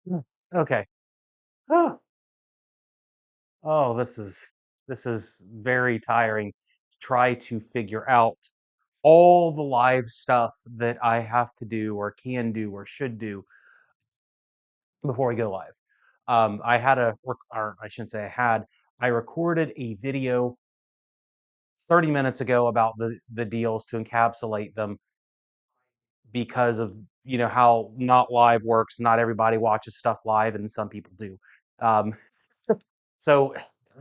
Mm. Okay. Oh, oh, this is very tiring to try to figure out all the live stuff that I have to do or can do or should do before we go live. I had or I shouldn't say I had, I recorded a video 30 minutes ago about the deals to encapsulate them because of how not live works. Not everybody watches stuff live, and some people do. Um, so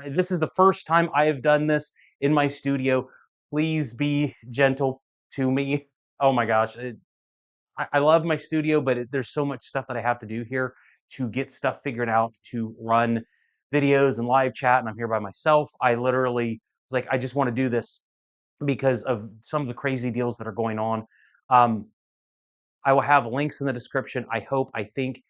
this is the first time I have done this in my studio. Please be gentle to me. Oh my gosh, I love my studio, but there's so much stuff that I have to do here to get stuff figured out to run videos and live chat, and I'm here by myself. I literally was like, I just want to do this because of some of the crazy deals that are going on. Um, I will have links in the description. I think,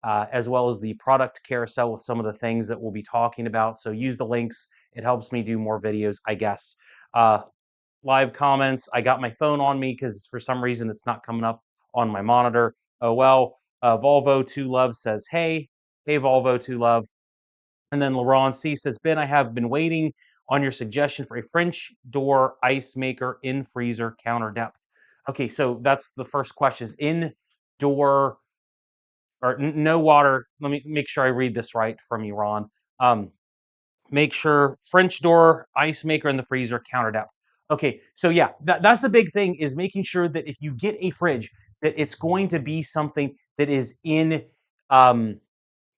as well as the product carousel with some of the things that we'll be talking about. So use the links. It helps me do more videos, I guess. Uh, Live comments. I got my phone on me because for some reason it's not coming up on my monitor. Oh well. Volvo 2 Love says, hey Volvo 2 Love. And then Laurent C says, Ben, I have been waiting on your suggestion for a French door ice maker in freezer counter depth. Okay, so that's the first question: is indoor or no water? Let me make sure I read this right from you, Ron. Um, Make sure French door ice maker in the freezer counter depth. Okay, so yeah, that's the big thing, is making sure that if you get a fridge, that it's going to be something um,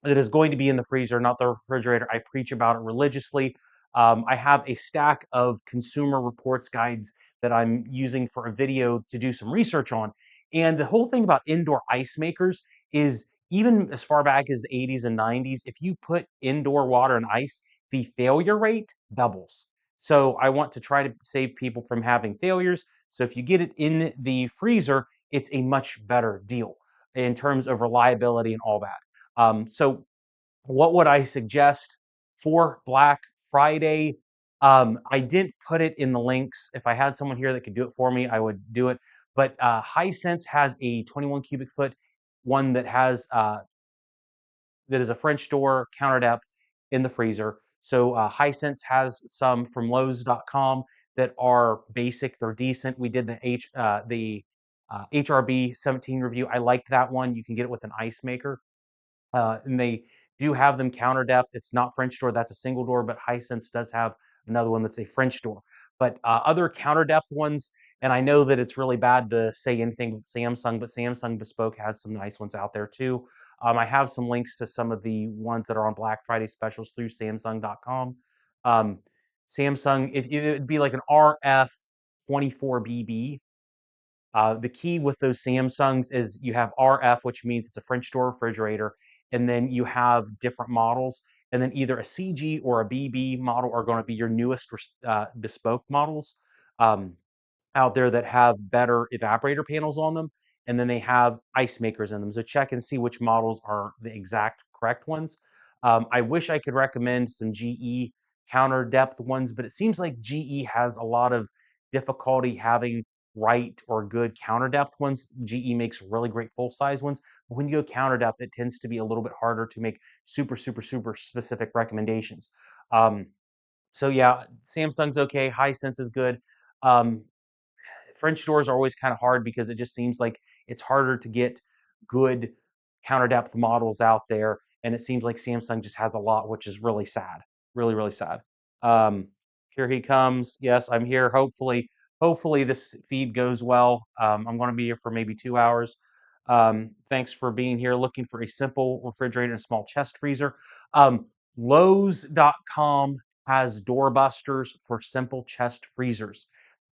that is going to be in the freezer, not the refrigerator. I preach about it religiously. I have a stack of Consumer Reports guides that I'm using for a video to do some research on. And the whole thing about indoor ice makers is, even as far back as the 80s and 90s, if you put indoor water and ice, the failure rate doubles. So I want to try to save people from having failures. So if you get it in the freezer, it's a much better deal in terms of reliability and all that. So what would I suggest for Black Friday? I didn't put it in the links. If I had someone here that could do it for me, I would do it. But Hisense has a 21 cubic foot one that is a French door counter depth in the freezer. So Hisense has some from Lowe's.com that are basic. They're decent. We did the HRB 17 review. I liked that one. You can get it with an ice maker. And they do have them counter depth. It's not French door, that's a single door, but Hisense does have another one that's a French door. But other counter depth ones, and I know that it's really bad to say anything with Samsung, but Samsung Bespoke has some nice ones out there too. I have some links to some of the ones that are on Black Friday specials through Samsung.com. Um, Samsung, if it would be like an RF24BB. The key with those Samsungs is you have RF, which means it's a French door refrigerator, and then you have different models, and then either a CG or a BB model are going to be your newest bespoke models um, out there that have better evaporator panels on them, and then they have ice makers in them. So check and see which models are the exact correct ones. I wish I could recommend some GE counter depth ones, but it seems like GE has a lot of difficulty having right or good counter depth ones. GE makes really great full size ones. But when you go counter depth, it tends to be a little bit harder to make super specific recommendations. Um, so yeah, Samsung's okay. Hisense is good. Um, French doors are always kind of hard because it just seems like it's harder to get good counter depth models out there, and it seems like Samsung just has a lot, which is really sad, really sad. Um, Here he comes. Yes, I'm here. Hopefully this feed goes well. I'm going to be here for maybe 2 hours. Thanks for being here. Looking for a simple refrigerator and small chest freezer. Lowe's.com has doorbusters for simple chest freezers.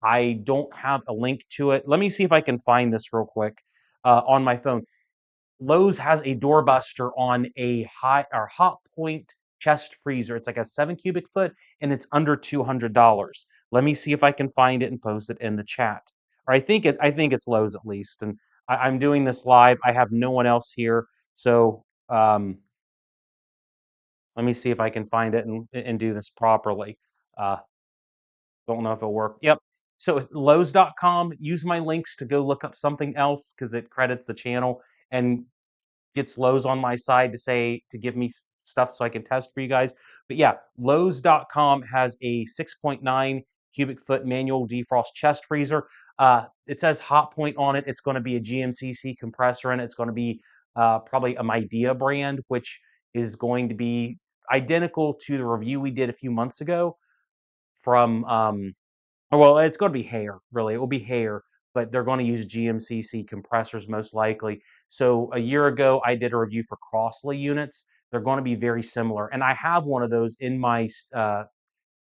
I don't have a link to it. Let me see if I can find this real quick on my phone. Lowe's has a doorbuster on a high or hot point chest freezer. It's like a 7 cubic foot and it's under $200. Let me see if I can find it and post it in the chat. Or I think it's Lowe's at least. And I'm doing this live. I have no one else here. So let me see if I can find it and do this properly. Uh, don't know if it'll work. Yep. So it's Lowe's.com. Use my links to go look up something else because it credits the channel and gets Lowe's on my side to say to give me stuff so I can test for you guys. But yeah, Lowe's.com has a 6.9 cubic foot manual defrost chest freezer. It says hot point on it. It's going to be a GMCC compressor and it's going to be probably a Midea brand, which is going to be identical to the review we did a few months ago from well, it's going to be hair, really. It will be hair, but they're going to use GMCC compressors most likely. So a year ago, I did a review for Crossley units. They're going to be very similar, and I have one of those in my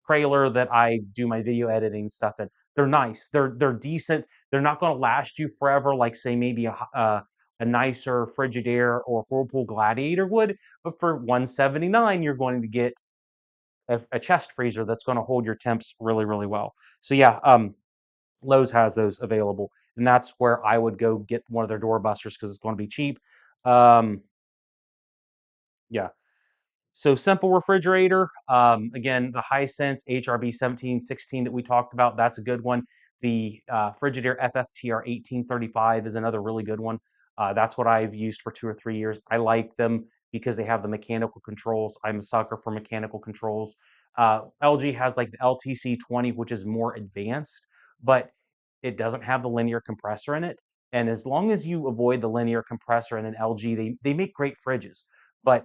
trailer that I do my video editing stuff in. They're nice. They're decent. They're not going to last you forever, like say maybe a nicer Frigidaire or Whirlpool Gladiator would. But for 179, you're going to get a chest freezer that's going to hold your temps really well. So yeah, Lowe's has those available, and that's where I would go get one of their doorbusters because it's going to be cheap. Um, yeah. So simple refrigerator. Again, the Hisense HRB 1716 that we talked about, that's a good one. The Frigidaire FFTR 1835 is another really good one. That's what I've used for 2 or 3 years. I like them because they have the mechanical controls. I'm a sucker for mechanical controls. LG has like the LTC20, which is more advanced, but it doesn't have the linear compressor in it. And as long as you avoid the linear compressor in an LG, they make great fridges. But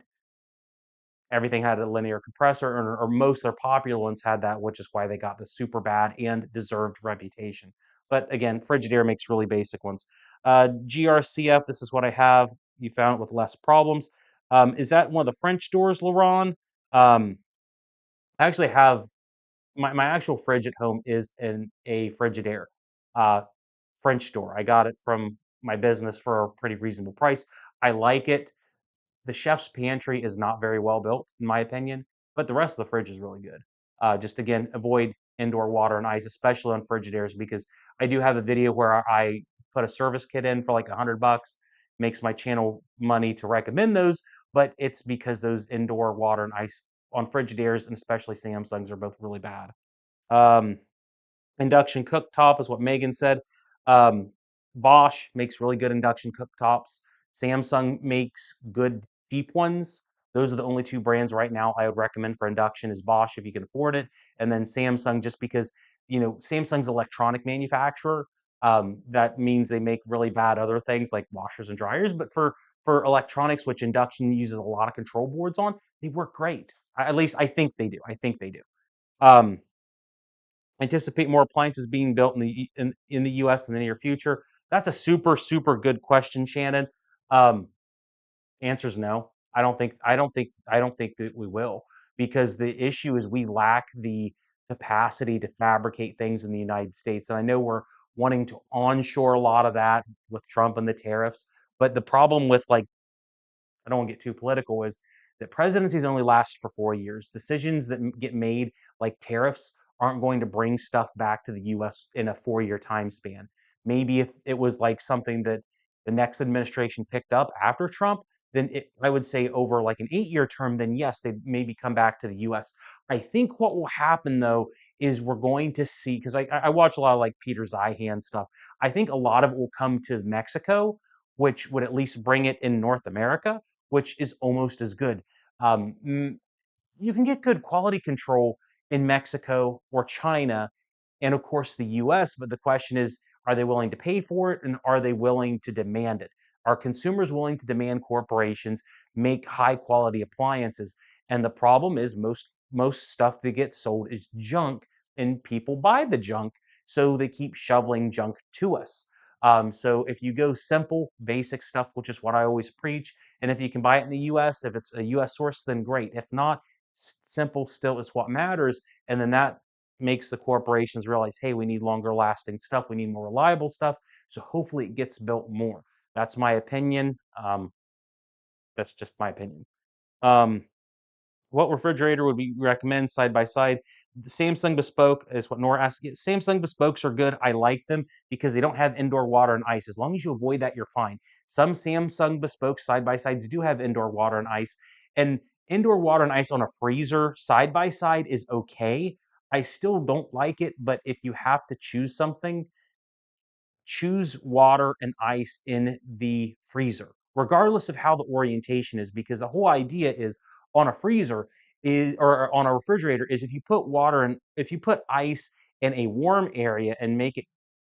everything had a linear compressor, or most of their popular ones had that, which is why they got the super bad and deserved reputation. But again, Frigidaire makes really basic ones. GRCF, this is what I have. You found it with less problems. Is that one of the French doors, Laurent? I actually have my actual fridge at home is in a Frigidaire uh, French door. I got it from my business for a pretty reasonable price. I like it. The chef's pantry is not very well built, in my opinion, but the rest of the fridge is really good. Just again, avoid indoor water and ice, especially on Frigidaires, because I do have a video where I put a service kit in for like $100, makes my channel money to recommend those, but it's because those indoor water and ice on Frigidaires and especially Samsungs are both really bad. Um, Induction cooktop is what Megan said. Um, Bosch makes really good induction cooktops. Samsung makes good deep ones. Those are the only two brands right now I would recommend for induction is Bosch if you can afford it, and then Samsung just because Samsung's electronic manufacturer. That means they make really bad other things like washers and dryers, but for electronics, which induction uses a lot of control boards on, they work great. At least I think they do. I think they do. Um, Anticipate more appliances being built in the US in the near future? That's a super good question, Shannon. Um, Answer is no. I don't think that we will because the issue is we lack the capacity to fabricate things in the United States. And I know we're wanting to onshore a lot of that with Trump and the tariffs, but the problem with like I don't want to get too political, is that presidencies only last for 4 years. Decisions that get made, like tariffs, aren't going to bring stuff back to the US in a 4 year time span. Maybe if it was like something that the next administration picked up after Trump, then I would say over like an 8-year term, then yes, they maybe come back to the US. I think what will happen though is we're going to see, because I watch a lot of like Peter Zeihan stuff. I think a lot of it will come to Mexico, which would at least bring it in North America, which is almost as good. Um, you can get good quality control in Mexico or China and of course the US, but the question is, are they willing to pay for it and are they willing to demand it? Are consumers willing to demand corporations make high quality appliances? And the problem is most stuff that gets sold is junk and people buy the junk, so they keep shoveling junk to us. So if you go simple, basic stuff, which is what I always preach, and if you can buy it in the US, if it's a US source, then great. If not, simple still is what matters. And then that makes the corporations realize, hey, we need longer lasting stuff. We need more reliable stuff. So hopefully it gets built more. That's my opinion. That's just my opinion. Um, what refrigerator would we recommend side by side? The Samsung Bespoke is what Nora asked. Samsung Bespokes are good. I like them because they don't have indoor water and ice. As long as you avoid that, you're fine. Some Samsung Bespoke side by sides do have indoor water and ice. And indoor water and ice on a freezer side by side is okay. I still don't like it, but if you have to choose something, choose water and ice in the freezer, regardless of how the orientation is, because the whole idea is on a freezer is or on a refrigerator is if you put water and if you put ice in a warm area and make it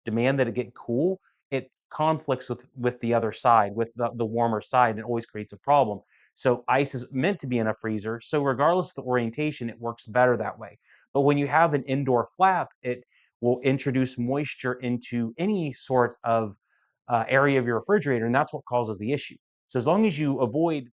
demand that it get cool, it conflicts with the other side, with the warmer side, and it always creates a problem. So ice is meant to be in a freezer. So regardless of the orientation, it works better that way. But when you have an indoor flap, it will introduce moisture into any sort of area of your refrigerator, and that's what causes the issue. So as long as you avoid,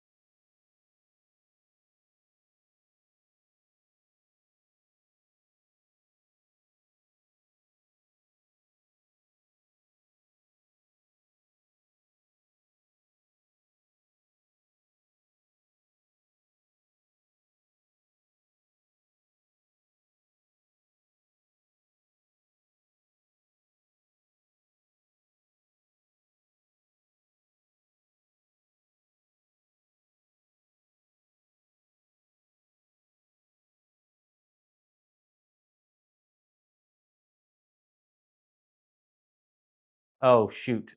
oh shoot,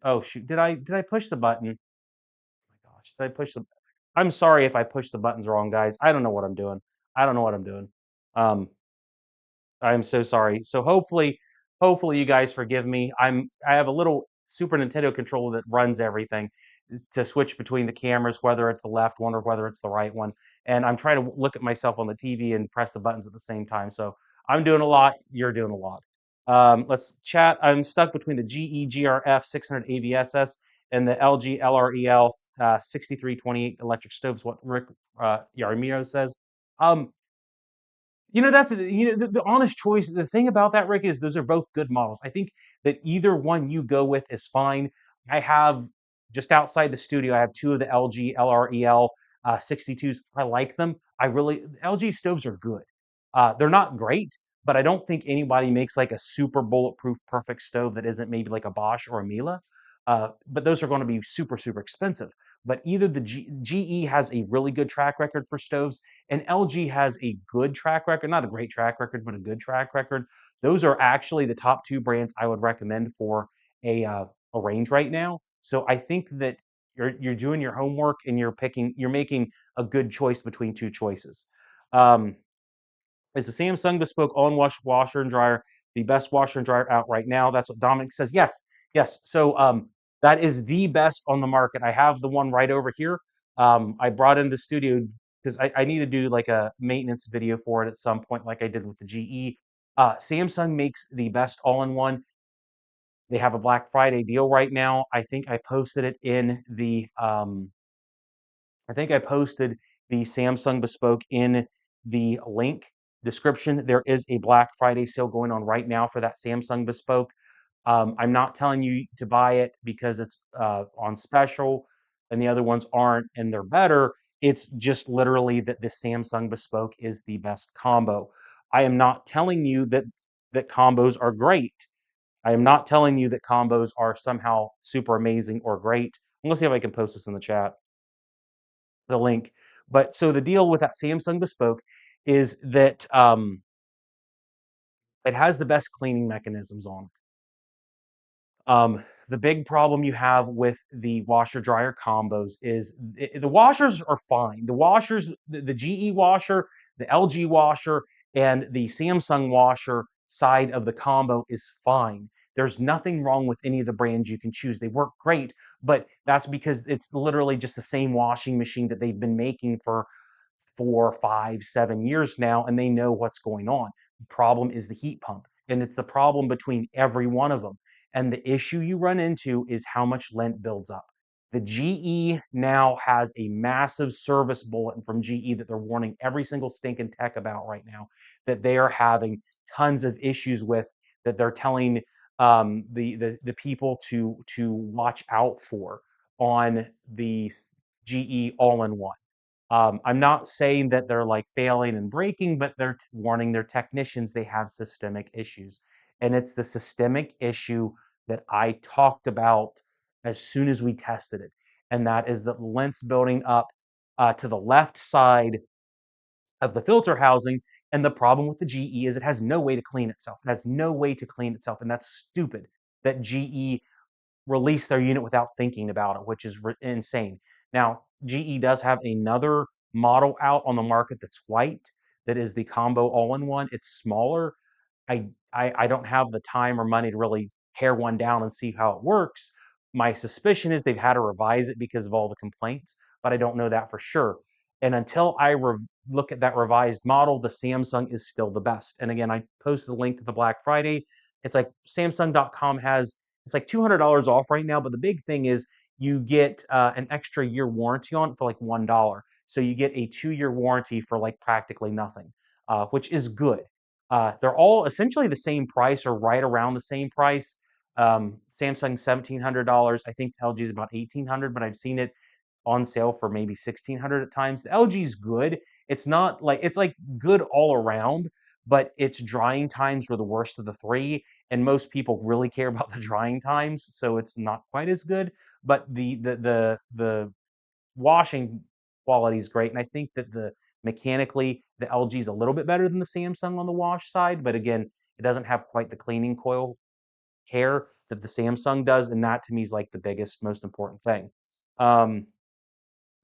did I push the button? Oh my gosh, did I push the? I'm sorry if I pushed the buttons wrong, guys. I don't know what I'm doing. I don't know what I'm doing. Um, I'm so sorry. So hopefully you guys forgive me. I have a little Super Nintendo controller that runs everything to switch between the cameras, whether it's the left one or whether it's the right one. And I'm trying to look at myself on the TV and press the buttons at the same time. So I'm doing a lot. You're doing a lot. Let's chat. I'm stuck between the GE GRF 600 AVSS and the LG LREL 6328 electric stoves. What Rick Yaramiro says. Um, that's the honest choice. The thing about that, Rick, is those are both good models. I think that either one you go with is fine. I have just outside the studio, I have two of the LG LREL 62s. I like them. LG stoves are good. They're not great, but I don't think anybody makes like a super bulletproof perfect stove that isn't maybe like a Bosch or a Miele. But those are going to be super super expensive. But either the GE has a really good track record for stoves and LG has a good track record, not a great track record, but a good track record. Those are actually the top two brands I would recommend for a range right now. So I think that you're doing your homework and you're making a good choice between two choices. Um, is the Samsung Bespoke on-wash washer and dryer the best washer and dryer out right now? That's what Dominic says. Yes, yes. So that is the best on the market. I have the one right over here. I brought in the studio because I need to do like a maintenance video for it at some point, like I did with the GE. Samsung makes the best all-in-one. They have a Black Friday deal right now. I think I posted the Samsung Bespoke in the link description. There is a Black Friday sale going on right now for that Samsung Bespoke. I'm not telling you to buy it because it's on special and the other ones aren't and they're better. It's just literally that the Samsung Bespoke is the best combo. I am not telling you that combos are great. I am not telling you that combos are somehow super amazing or great. Let's see if I can post this in the chat. the link. But so the deal with that Samsung Bespoke is that it has the best cleaning mechanisms on it. The big problem you have with the washer dryer combos is the washers are fine. The washers, the GE washer, the LG washer, and the Samsung washer side of the combo is fine. There's nothing wrong with any of the brands you can choose. They work great, but that's because it's literally just the same washing machine that they've been making for 4, 5, 7 years now, and they know what's going on. The problem is the heat pump, and it's the problem between every one of them. And the issue you run into is how much lint builds up. The GE now has a massive service bulletin from GE that they're warning every single stinking tech about right now, that they are having tons of issues with, that they're telling the people to watch out for on the GE all-in-one. I'm not saying that they're like failing and breaking, but they're warning their technicians they have systemic issues. And it's the systemic issue that I talked about as soon as we tested it. And that is that lint's building up to the left side of the filter housing. And the problem with the GE is it has no way to clean itself. It has no way to clean itself. And that's stupid that GE release their unit without thinking about it, which is insane. Now, GE does have another model out on the market that's white, that is the combo all-in-one. It's smaller. I don't have the time or money to really tear one down and see how it works. My suspicion is they've had to revise it because of all the complaints, but I don't know that for sure. And until I look at that revised model, the Samsung is still the best. And again, I posted a link to the Black Friday. It's like Samsung.com has, it's like $200 off right now, but the big thing is you get an extra year warranty on it for like $1. So you get a 2-year warranty for like practically nothing, which is good. They're all essentially the same price or right around the same price. Samsung $1,700. I think LG is about 1,800, but I've seen it on sale for maybe 1,600 at times. The LG is good. It's not like it's like good all around, but its drying times were the worst of the three, and most people really care about the drying times, so it's not quite as good. But the washing quality is great, and I think that the mechanically the LG is a little bit better than the Samsung on the wash side, but again, it doesn't have quite the cleaning coil care that the Samsung does, and that to me is like the biggest, most important thing. Um,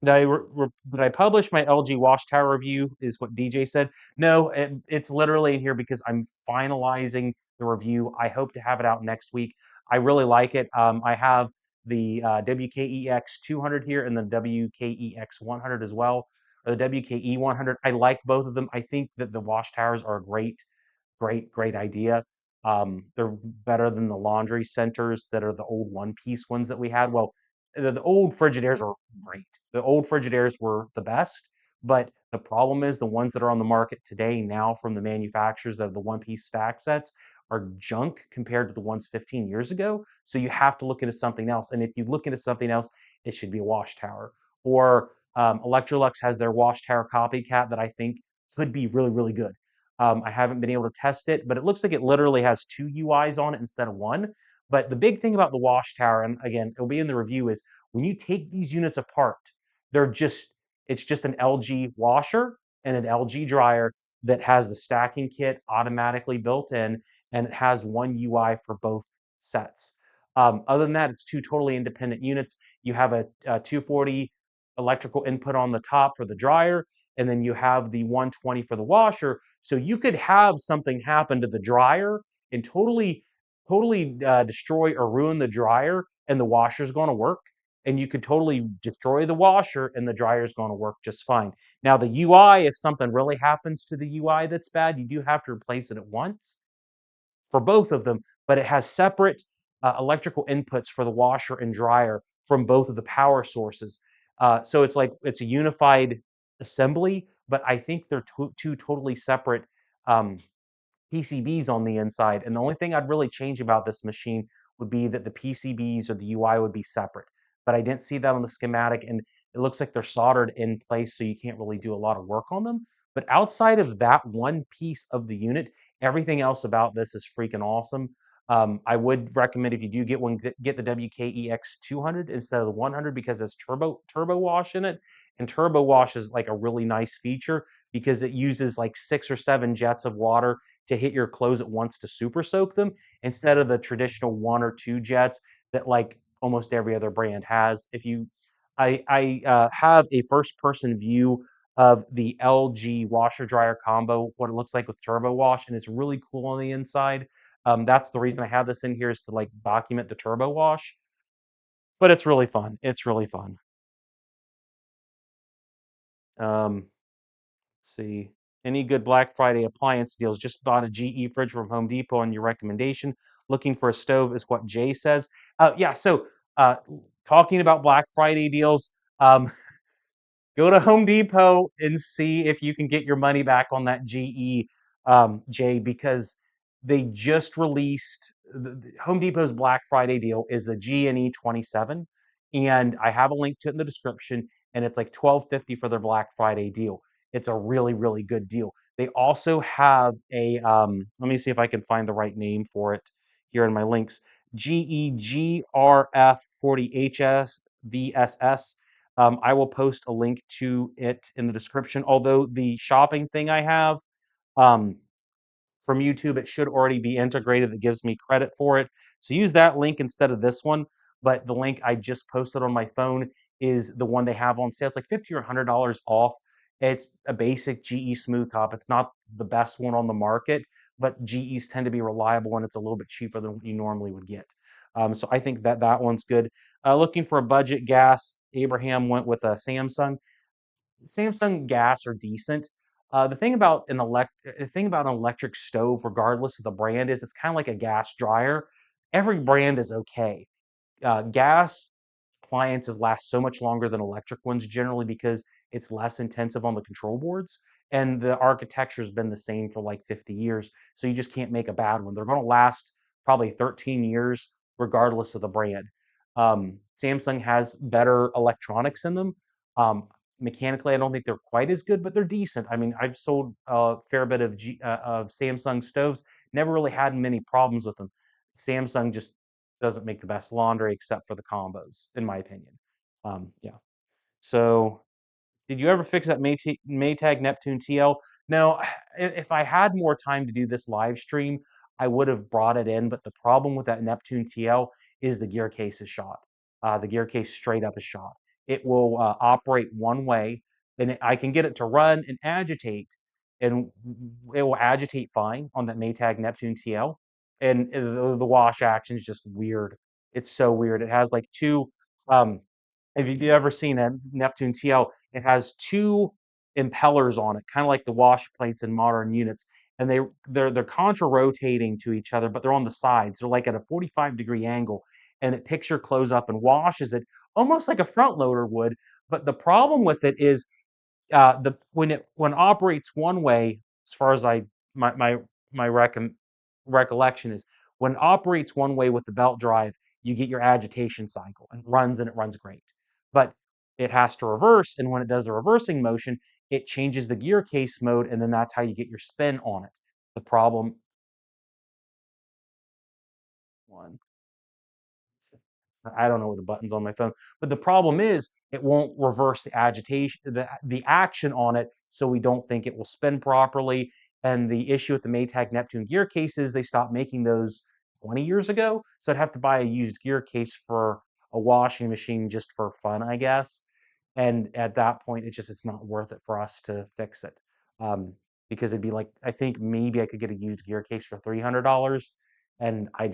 did I publish my LG wash tower review? Is what DJ said. No, it's literally in here because I'm finalizing the review. I hope to have it out next week. I really like it. I have the WKEX 200 here and the WKEX 100 as well, or the WKE 100. I like both of them. I think that the wash towers are a great idea. They're better than the laundry centers that are the old one-piece ones that we had. Well, the old Frigidairs are great. The old Frigidairs were the best, but the problem is the ones that are on the market today now from the manufacturers that are the one-piece stack sets are junk compared to the ones 15 years ago. So you have to look into something else. And if you look into something else, it should be a wash tower. Or Electrolux has their wash tower copycat that I think could be really good. I haven't been able to test it, but it looks like it literally has 2 UIs on it instead of 1. But the big thing about the wash tower, and again, it'll be in the review, is when you take these units apart, they're just it's just an LG washer and an LG dryer that has the stacking kit automatically built in, and it has 1 UI for both sets. Other than that, it's 2 totally independent units. You have a 240 electrical input on the top for the dryer, and then you have the 120 for the washer. So you could have something happen to the dryer and totally destroy or ruin the dryer, and the washer's going to work. And you could totally destroy the washer, and the dryer's going to work just fine. Now, the UI, if something really happens to the UI that's bad, you do have to replace it at once for both of them, but it has separate electrical inputs for the washer and dryer from both of the power sources. So it's like it's a unified assembly, but I think they're two totally separate um, PCBs on the inside. And the only thing I'd really change about this machine would be that the PCBs or the UI would be separate. But I didn't see that on the schematic, and it looks like they're soldered in place, so you can't really do a lot of work on them. But outside of that one piece of the unit, everything else about this is freaking awesome. I would recommend if you do get one, get the WKEX 200 instead of the 100 because it's turbo wash in it. And turbo wash is like a really nice feature because it uses like 6 or 7 jets of water to hit your clothes at once to super soak them instead of the traditional 1 or 2 jets that like almost every other brand has. If you, I have a first person view of the LG washer dryer combo, what it looks like with turbo wash, and it's really cool on the inside. That's the reason I have this in here is to like document the turbo wash, but it's really fun. It's really fun. Um, let's see. Any good Black Friday appliance deals? Just bought a GE fridge from Home Depot on your recommendation. Looking for a stove is what Jay says. Yeah. So uh, talking about Black Friday deals, um, go to Home Depot and see if you can get your money back on that GE, Jay, because they just released Home Depot's Black Friday deal is the GNE 27, and I have a link to it in the description, and it's like 12.50 for their Black Friday deal. It's a really really good deal. They also have a let me see if I can find the right name for it here in my links. GEGRF 40HS VSS. I will post a link to it in the description. Although the shopping thing I have um, from YouTube, it should already be integrated. That gives me credit for it. So use that link instead of this one. But the link I just posted on my phone is the one they have on sale. It's like $50 or $100 off. It's a basic GE smooth top. It's not the best one on the market, but GEs tend to be reliable and it's a little bit cheaper than what you normally would get. So I think that that one's good. Looking for a budget gas, Abraham went with a Samsung. Samsung gas are decent. The thing about an electric stove, regardless of the brand, is it's kind of like a gas dryer. Every brand is okay. Gas appliances last so much longer than electric ones, generally because it's less intensive on the control boards, and the architecture's been the same for like 50 years. So you just can't make a bad one. They're going to last probably 13 years, regardless of the brand. Samsung has better electronics in them. Um, Mechanically, I don't think they're quite as good, but they're decent. I mean, I've sold a fair bit of of Samsung stoves. Never really had many problems with them. Samsung just doesn't make the best laundry except for the combos, in my opinion. Yeah. So did you ever fix that Maytag Neptune TL? No, if I had more time to do this live stream, I would have brought it in. But the problem with that Neptune TL is the gear case is shot. The gear case straight up is shot. It will operate one way, and I can get it to run and agitate, and it will agitate fine on that Maytag Neptune TL. And the wash action is just weird. It's so weird. It has like two. Um, have you ever seen a Neptune TL? It has two impellers on it, kind of like the wash plates in modern units, and they're contra rotating to each other, but they're on the sides. They're like at a 45-degree angle, and it picks your clothes up and washes it almost like a front loader would. But the problem with it is the when it operates one way, as far as my recollection is, when it operates one way with the belt drive, you get your agitation cycle and it runs great. But it has to reverse, and when it does the reversing motion, it changes the gear case mode, and then that's how you get your spin on it. The problem one. I don't know what the buttons on my phone, but the problem is it won't reverse the agitation, the action on it, so we don't think it will spin properly. And the issue with the Maytag Neptune gear case is they stopped making those 20 years ago, so I'd have to buy a used gear case for a washing machine just for fun, I guess. And at that point, it's not worth it for us to fix it. Um, because it'd be like I think maybe I could get a used gear case for $300, and I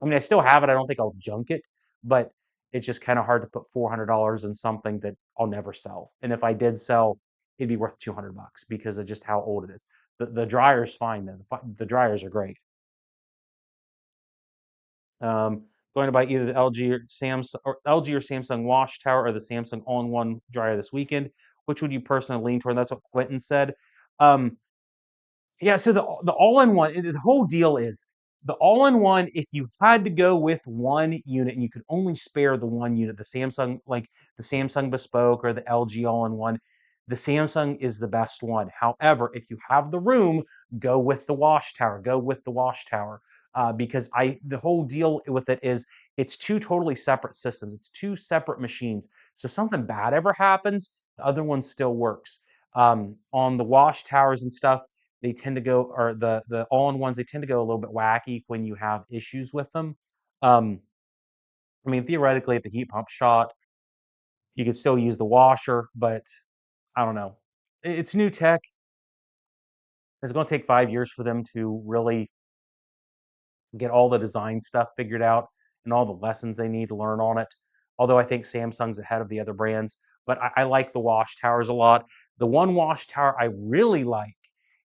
mean I still have it. I don't think I'll junk it, but it's just kind of hard to put $400 in something that I'll never sell. And if I did sell, it'd be worth $200 because of just how old it is. The dryer's fine though. The dryers are great. Going to buy either the LG or Samsung wash tower or the Samsung all-in-one dryer this weekend. Which would you personally lean toward? That's what Quentin said. Um, yeah, so the all-in-one, the whole deal is the all-in-one. If you had to go with one unit and you could only spare the one unit, the Samsung, like the Samsung Bespoke or the LG all-in-one, the Samsung is the best one. However, if you have the room, go with the wash tower. Go with the wash tower. because the whole deal with it is it's two totally separate systems. It's two separate machines. So if something bad ever happens, the other one still works. On the wash towers and stuff, they tend to go, or the all-in-ones, they tend to go a little bit wacky when you have issues with them. Um, I mean, theoretically, if the heat pump shot, you could still use the washer, but I don't know. It's new tech. It's going to take 5 years for them to really get all the design stuff figured out and all the lessons they need to learn on it. Although I think Samsung's ahead of the other brands, but I like the wash towers a lot. The one wash tower I really like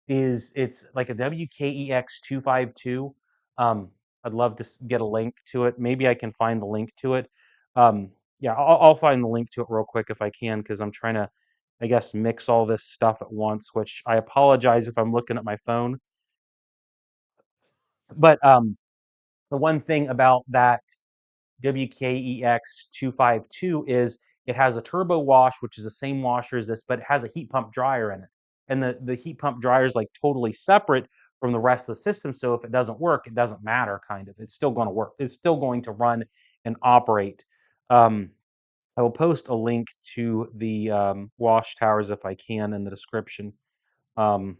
is it's like a WKEX 252. Um, I'd love to get a link to it. Maybe I can find the link to it. Um, yeah, I'll find the link to it real quick if I can, because I'm trying to, I guess, mix all this stuff at once, which I apologize if I'm looking at my phone. But the one thing about that WKEX 252 is it has a turbo wash, which is the same washer as this, but it has a heat pump dryer in it. And the heat pump dryer is like totally separate from the rest of the system. So if it doesn't work, it doesn't matter, kind of. It's still going to work. It's still going to run and operate. Um, I will post a link to the wash towers if I can in the description. Um,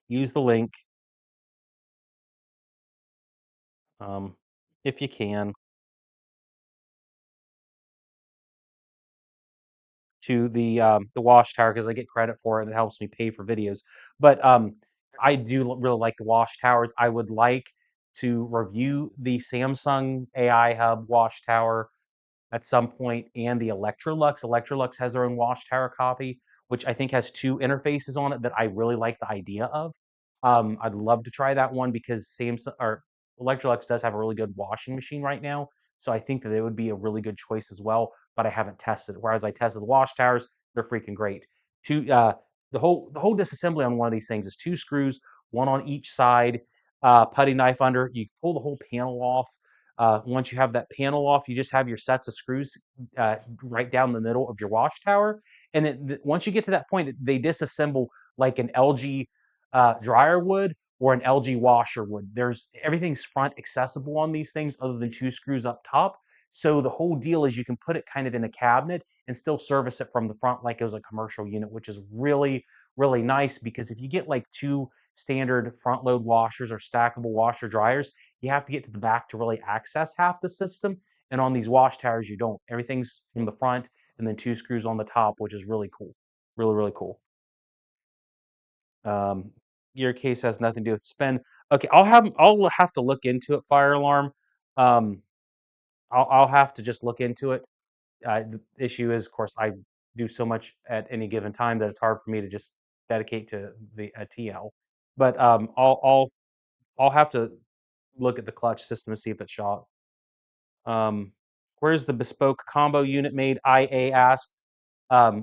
use the link um, if you can. To the wash tower because I get credit for it. It helps me pay for videos. But I do really like the wash towers. I would like to review the Samsung AI Hub wash tower at some point, and the Electrolux. Electrolux has their own wash tower copy, which I think has two interfaces on it that I really like the idea of. I'd love to try that one because Samsung or Electrolux does have a really good washing machine right now, so I think that it would be a really good choice as well. But I haven't tested it. Whereas I tested the wash towers, they're freaking great. Two, the whole disassembly on one of these things is two screws, one on each side, putty knife under. You pull the whole panel off. Once you have that panel off, you just have your sets of screws right down the middle of your wash tower. And once you get to that point, they disassemble like an LG dryer would or an LG washer would. There's everything's front accessible on these things other than two screws up top. So the whole deal is you can put it kind of in a cabinet and still service it from the front like it was a commercial unit, which is really, really nice because if you get like two standard front load washers or stackable washer dryers, you have to get to the back to really access half the system. And on these wash towers, you don't. Everything's from the front and then two screws on the top, which is really cool. Really, really cool. Um, your case has nothing to do with spin. Okay, I'll have to look into it. Fire alarm. Um, I'll have to just look into it. The issue is, of course, I do so much at any given time that it's hard for me to just dedicate to the TL. But I'll have to look at the clutch system to see if it's shot. Um, where's the bespoke combo unit made? IA asked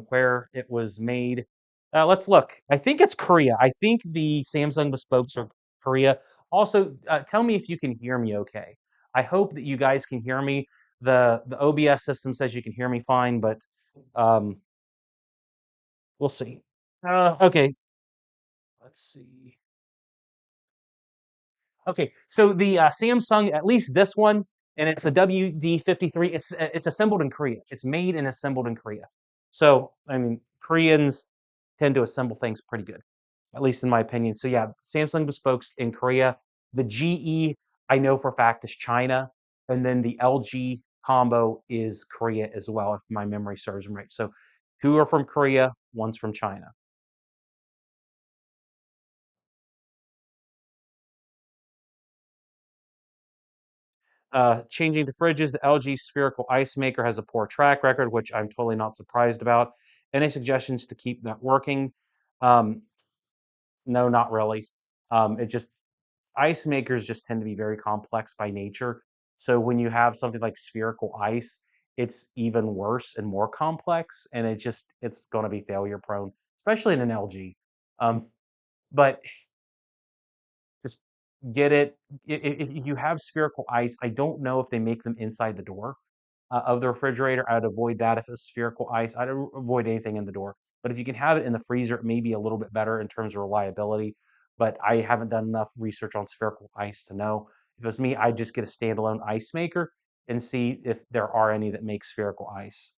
where it was made. Let's look. I think it's Korea. I think the Samsung bespokes are Korea. Also, tell me if you can hear me okay. I hope that you guys can hear me. The OBS system says you can hear me fine, but um, we'll see. Okay, let's see. Okay, so the Samsung, at least this one, and it's a WD53. It's assembled in Korea. It's made and assembled in Korea. So I mean, Koreans tend to assemble things pretty good, at least in my opinion. So yeah, Samsung bespokes in Korea. The GE, I know for a fact, is China, and then the LG combo is Korea as well, if my memory serves me right. So two are from Korea, one's from China. Changing to fridges, the LG spherical ice maker has a poor track record, which I'm totally not surprised about. Any suggestions to keep that working? Um, no, not really. It just ice makers just tend to be very complex by nature. So when you have something like spherical ice, it's even worse and more complex, and it's going to be failure prone, especially in an LG. But just get it. If you have spherical ice, I don't know if they make them inside the door of the refrigerator. I'd avoid that if it's spherical ice. Avoid anything in the door. But if you can have it in the freezer, it may be a little bit better in terms of reliability. but I haven't done enough research on spherical ice to know. If it was me, I'd just get a standalone ice maker and see if there are any that make spherical ice.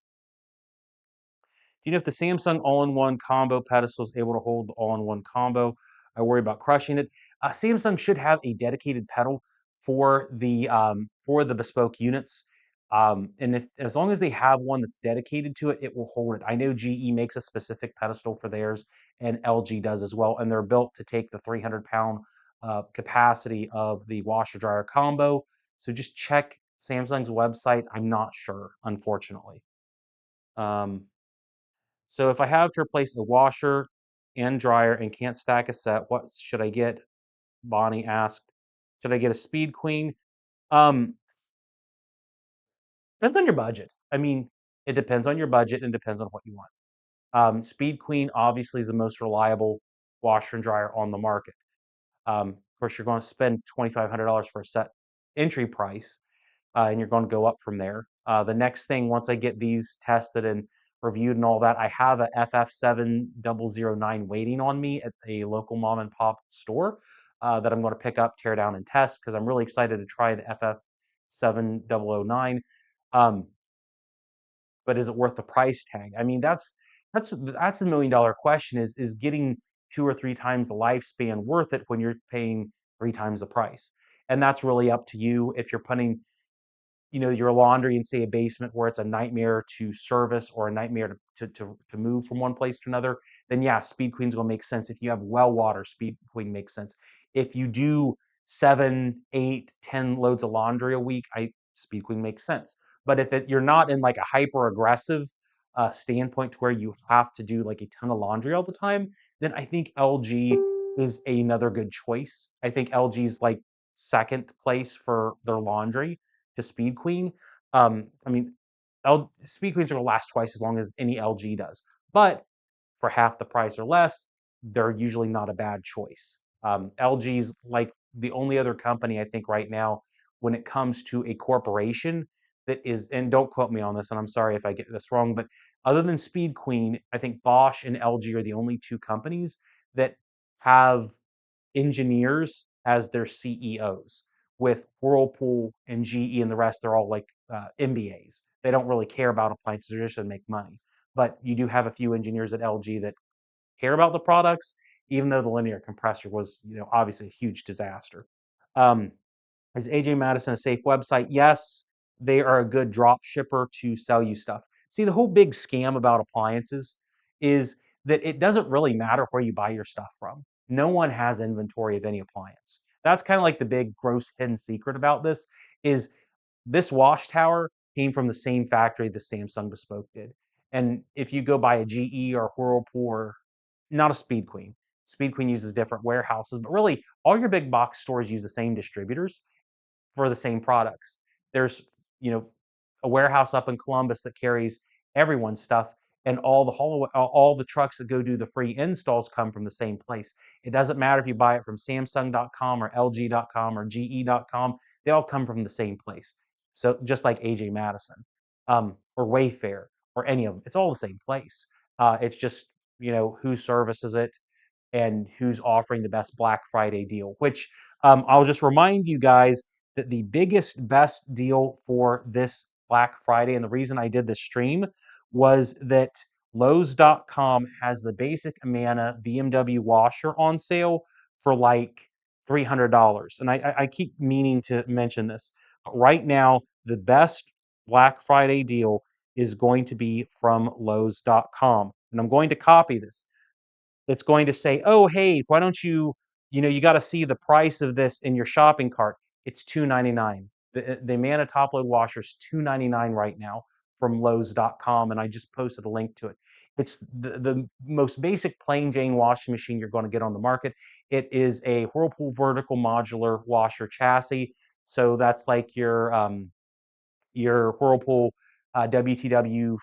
Do you know if the Samsung all-in-one combo pedestal is able to hold the all-in-one combo? I worry about crushing it. Samsung should have a dedicated pedal for the bespoke units, and if as long as they have one that's dedicated to it, it will hold it. I know GE makes a specific pedestal for theirs, and LG does as well, and they're built to take the 300-pound capacity of the washer dryer combo. So just check Samsung's website. I'm not sure, unfortunately. Um, so if I have to replace a washer and dryer and can't stack a set, what should I get? Bonnie asked. Should I get a Speed Queen? Um, Depends on your budget. I mean, it depends on your budget and depends on what you want. Speed Queen obviously is the most reliable washer and dryer on the market. Of course, you're going to spend $2,500 for a set entry price, and you're going to go up from there. The next thing, once I get these tested and reviewed and all that, I have a FF7009 waiting on me at a local mom and pop store that I'm going to pick up, tear down, and test because I'm really excited to try the FF7009. Um, but is it worth the price tag? I mean, that's the $1 million question: is getting 2 or 3 times the lifespan worth it when you're paying 3 times the price? And that's really up to you. If you're putting your laundry in, say, a basement where it's a nightmare to service or a nightmare to move from one place to another, then yeah, Speed Queen's gonna make sense. If you have well water, Speed Queen makes sense. If you do 7, 8, 10 loads of laundry a week, Speed Queen makes sense. But if you're not in like a hyper aggressive standpoint to where you have to do like a ton of laundry all the time, then I think LG is another good choice. I think LG's like second place for their laundry to Speed Queen. I mean, Speed Queens are going to last twice as long as any LG does, but for half the price or less, they're usually not a bad choice. LG's like the only other company I think right now when it comes to a corporation that is, and don't quote me on this, and I'm sorry if I get this wrong, but other than Speed Queen, I think Bosch and LG are the only two companies that have engineers as their CEOs. With Whirlpool and GE and the rest, they're all like MBAs. They don't really care about appliances; they're just to make money. But you do have a few engineers at LG that care about the products, even though the linear compressor was, obviously a huge disaster. Um, is AJ Madison a safe website? Yes, they are a good drop shipper to sell you stuff. See, the whole big scam about appliances is that it doesn't really matter where you buy your stuff from. No one has inventory of any appliance. That's kind of like the big gross hidden secret about this is this wash tower came from the same factory the Samsung Bespoke did. And if you go buy a GE or Whirlpool or not a Speed Queen, Speed Queen uses different warehouses, but really all your big box stores use the same distributors for the same products. There's, you know, a warehouse up in Columbus that carries everyone's stuff, and all the trucks that go do the free installs come from the same place. It doesn't matter if you buy it from Samsung.com or LG.com or GE.com; they all come from the same place. So just like AJ Madison, or Wayfair or any of them, it's all the same place. It's just who services it and who's offering the best Black Friday deal, which I'll just remind you guys that the biggest, best deal for this Black Friday, and the reason I did this stream was that Lowe's.com has the basic Amana BMW washer on sale for like $300. And I keep meaning to mention this. Right now, the best Black Friday deal is going to be from Lowe's.com. And I'm going to copy this. It's going to say, "Oh, hey, why don't you got to see the price of this in your shopping cart." It's $2.99. The Amana top load washer is $2.99 right now from Lowe's.com, and I just posted a link to it. It's the most basic plain Jane washing machine you're going to get on the market. It is a Whirlpool vertical modular washer chassis. So that's like your Whirlpool WTW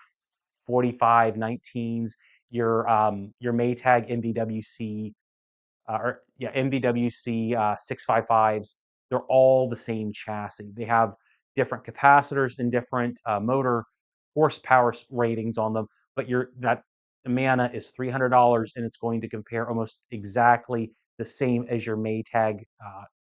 4519s, your Maytag MVWC MVWC 655s. They're all the same chassis. They have different capacitors and different motor horsepower ratings on them, but that Amana is $300 and it's going to compare almost exactly the same as your Maytag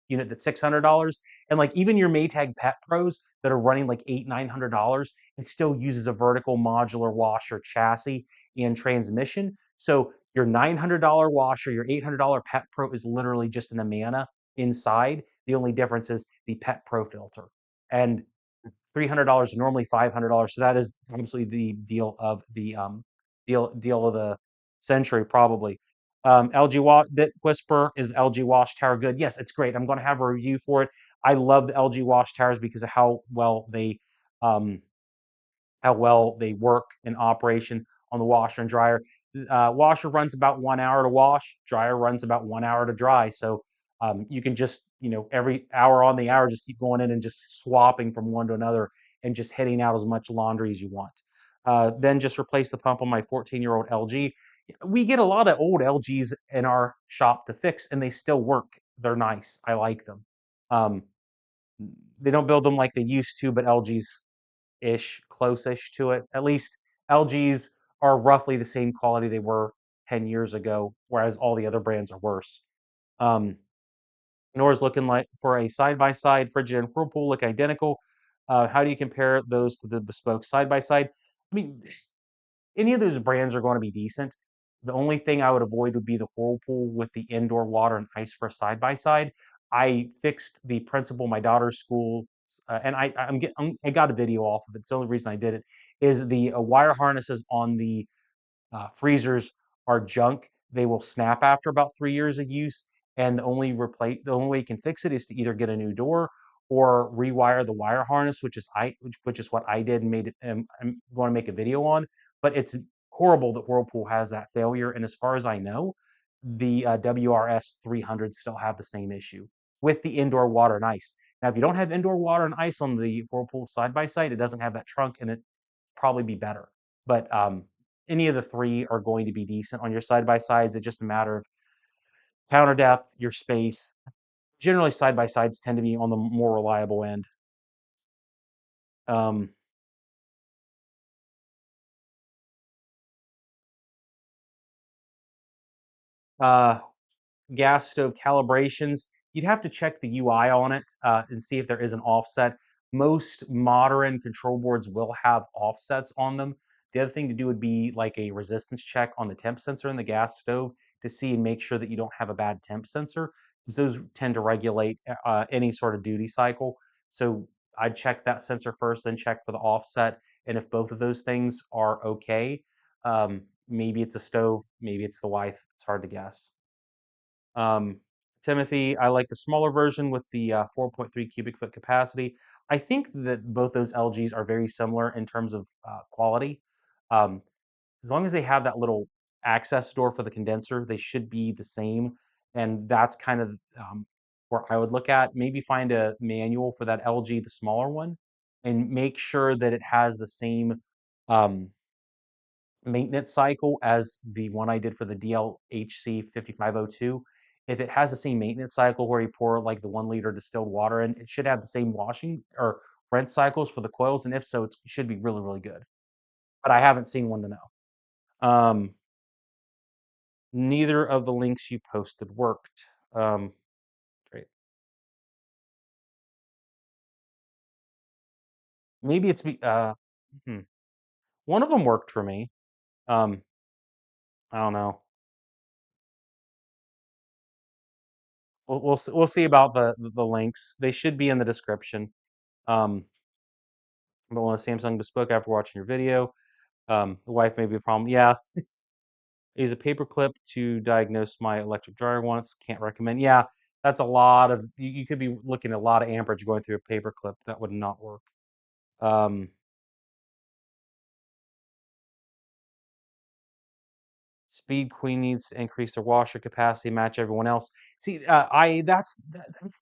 unit that's $600. And like even your Maytag Pet Pros that are running like $900, it still uses a vertical modular washer chassis and transmission. So your $900 washer, your $800 Pet Pro is literally just an Amana inside. The only difference is the Pet Pro filter. And $300 normally $500. So that is absolutely the deal of the deal of the century, probably. LG Bit Whisper is LG Wash Tower good? Yes, it's great. I'm going to have a review for it. I love the LG Wash Towers because of um, how well they work in operation on the washer and dryer. Washer runs about 1 hour to wash, dryer runs about 1 hour to dry. So you can just, every hour on the hour, just keep going in and just swapping from one to another and just hitting out as much laundry as you want. Then just replace the pump on my 14-year-old LG. We get a lot of old LGs in our shop to fix, and they still work. They're nice. I like them. Um, they don't build them like they used to, but LG's ish, close-ish to it. At least LGs are roughly the same quality they were 10 years ago, whereas all the other brands are worse. Um, Nora's looking like for a side-by-side. Frigid and Whirlpool look identical. How do you compare those to the bespoke side-by-side? I mean, any of those brands are going to be decent. The only thing I would avoid would be the Whirlpool with the indoor water and ice for a side by side. I fixed the principal my daughter's school, and I got a video off of it. It's the only reason I did it is the wire harnesses on the freezers are junk. They will snap after about 3 years of use, and the only way you can fix it is to either get a new door or rewire the wire harness, which is what I did and made it. I'm going to make a video on, but it's horrible that Whirlpool has that failure. And as far as I know, the WRS 300 still have the same issue with the indoor water and ice. Now, if you don't have indoor water and ice on the Whirlpool side by side, it doesn't have that trunk, and it probably be better. But any of the three are going to be decent on your side by sides. It's just a matter of counter depth, your space. Generally, side by sides tend to be on the more reliable end. Um, uh, Gas stove calibrations, you'd have to check the UI on it and see if there is an offset. Most modern control boards will have offsets on them. The other thing to do would be like a resistance check on the temp sensor in the gas stove to see and make sure that you don't have a bad temp sensor, because those tend to regulate any sort of duty cycle. So I'd check that sensor first, then check for the offset. And if both of those things are okay, maybe it's a stove, maybe it's the wife. It's hard to guess. Um, Timothy, I like the smaller version with the 4.3 cubic foot capacity. I think that both those LGs are very similar in terms of quality. Um, as long as they have that little access door for the condenser, they should be the same. And that's kind of where I would look at. Maybe find a manual for that LG, the smaller one, and make sure that it has the same um, maintenance cycle as the one I did for the DLHC 5502. If it has the same maintenance cycle where you pour like the 1 liter distilled water in, it should have the same washing or rinse cycles for the coils. And if so, it should be really, really good. But I haven't seen one to know. Neither of the links you posted worked. Great. Maybe hmm. One of them worked for me. Um, I don't know. We'll see about the links. They should be in the description. Um, but when the Samsung bespoke after watching your video, the wife may be a problem. Yeah, I use a paperclip to diagnose my electric dryer once. Can't recommend. Yeah, that's a lot of. You could be looking at a lot of amperage going through a paperclip. That would not work. Um, Speed Queen needs to increase their washer capacity, match everyone else. See, that's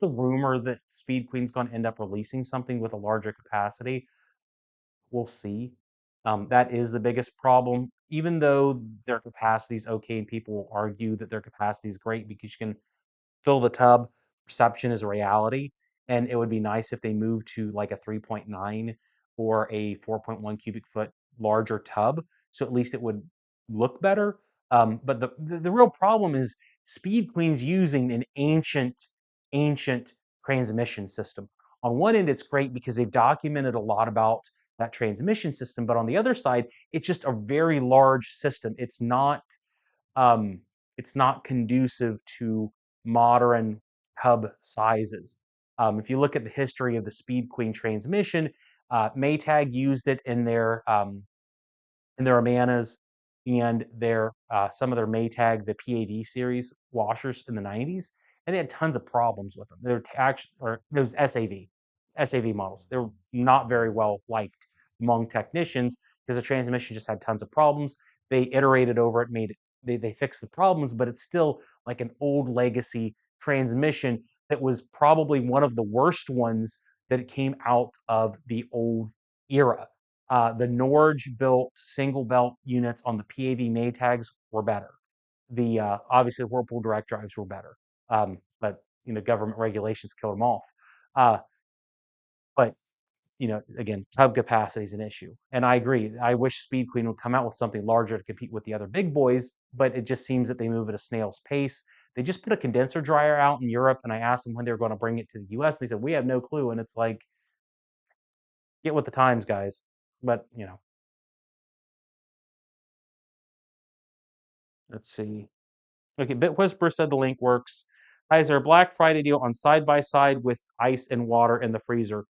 the rumor that Speed Queen's going to end up releasing something with a larger capacity. We'll see. That is the biggest problem. Even though their capacity is okay, and people will argue that their capacity is great because you can fill the tub, reception is a reality, and it would be nice if they moved to like a 3.9 or a 4.1 cubic foot larger tub, so at least it would look better. But the real problem is Speed Queen's using an ancient transmission system. On one end, it's great because they've documented a lot about that transmission system, but on the other side, it's just a very large system. Um, it's not conducive to modern hub sizes. If you look at the history of the Speed Queen transmission, Maytag used it in their Amanas and their some of their Maytag, the PAV series washers in the 90s, and they had tons of problems with them. They're actually, or it was SAV models. They were not very well liked among technicians because the transmission just had tons of problems. They iterated over it, made it, they fixed the problems, but it's still like an old legacy transmission that was probably one of the worst ones that it came out of the old era. The Norge built single belt units on the PAV Maytags were better. The obviously Whirlpool direct drives were better, but government regulations killed them off. Uh, but again, hub capacity is an issue, and I agree. I wish Speed Queen would come out with something larger to compete with the other big boys, but it just seems that they move at a snail's pace. They just put a condenser dryer out in Europe, and I asked them when they were going to bring it to the U.S. And they said we have no clue, and it's like get with the times, guys. But let's see. Okay, BitWhisperer said the link works. Hi, is there a Black Friday deal on side by side with ice and water in the freezer?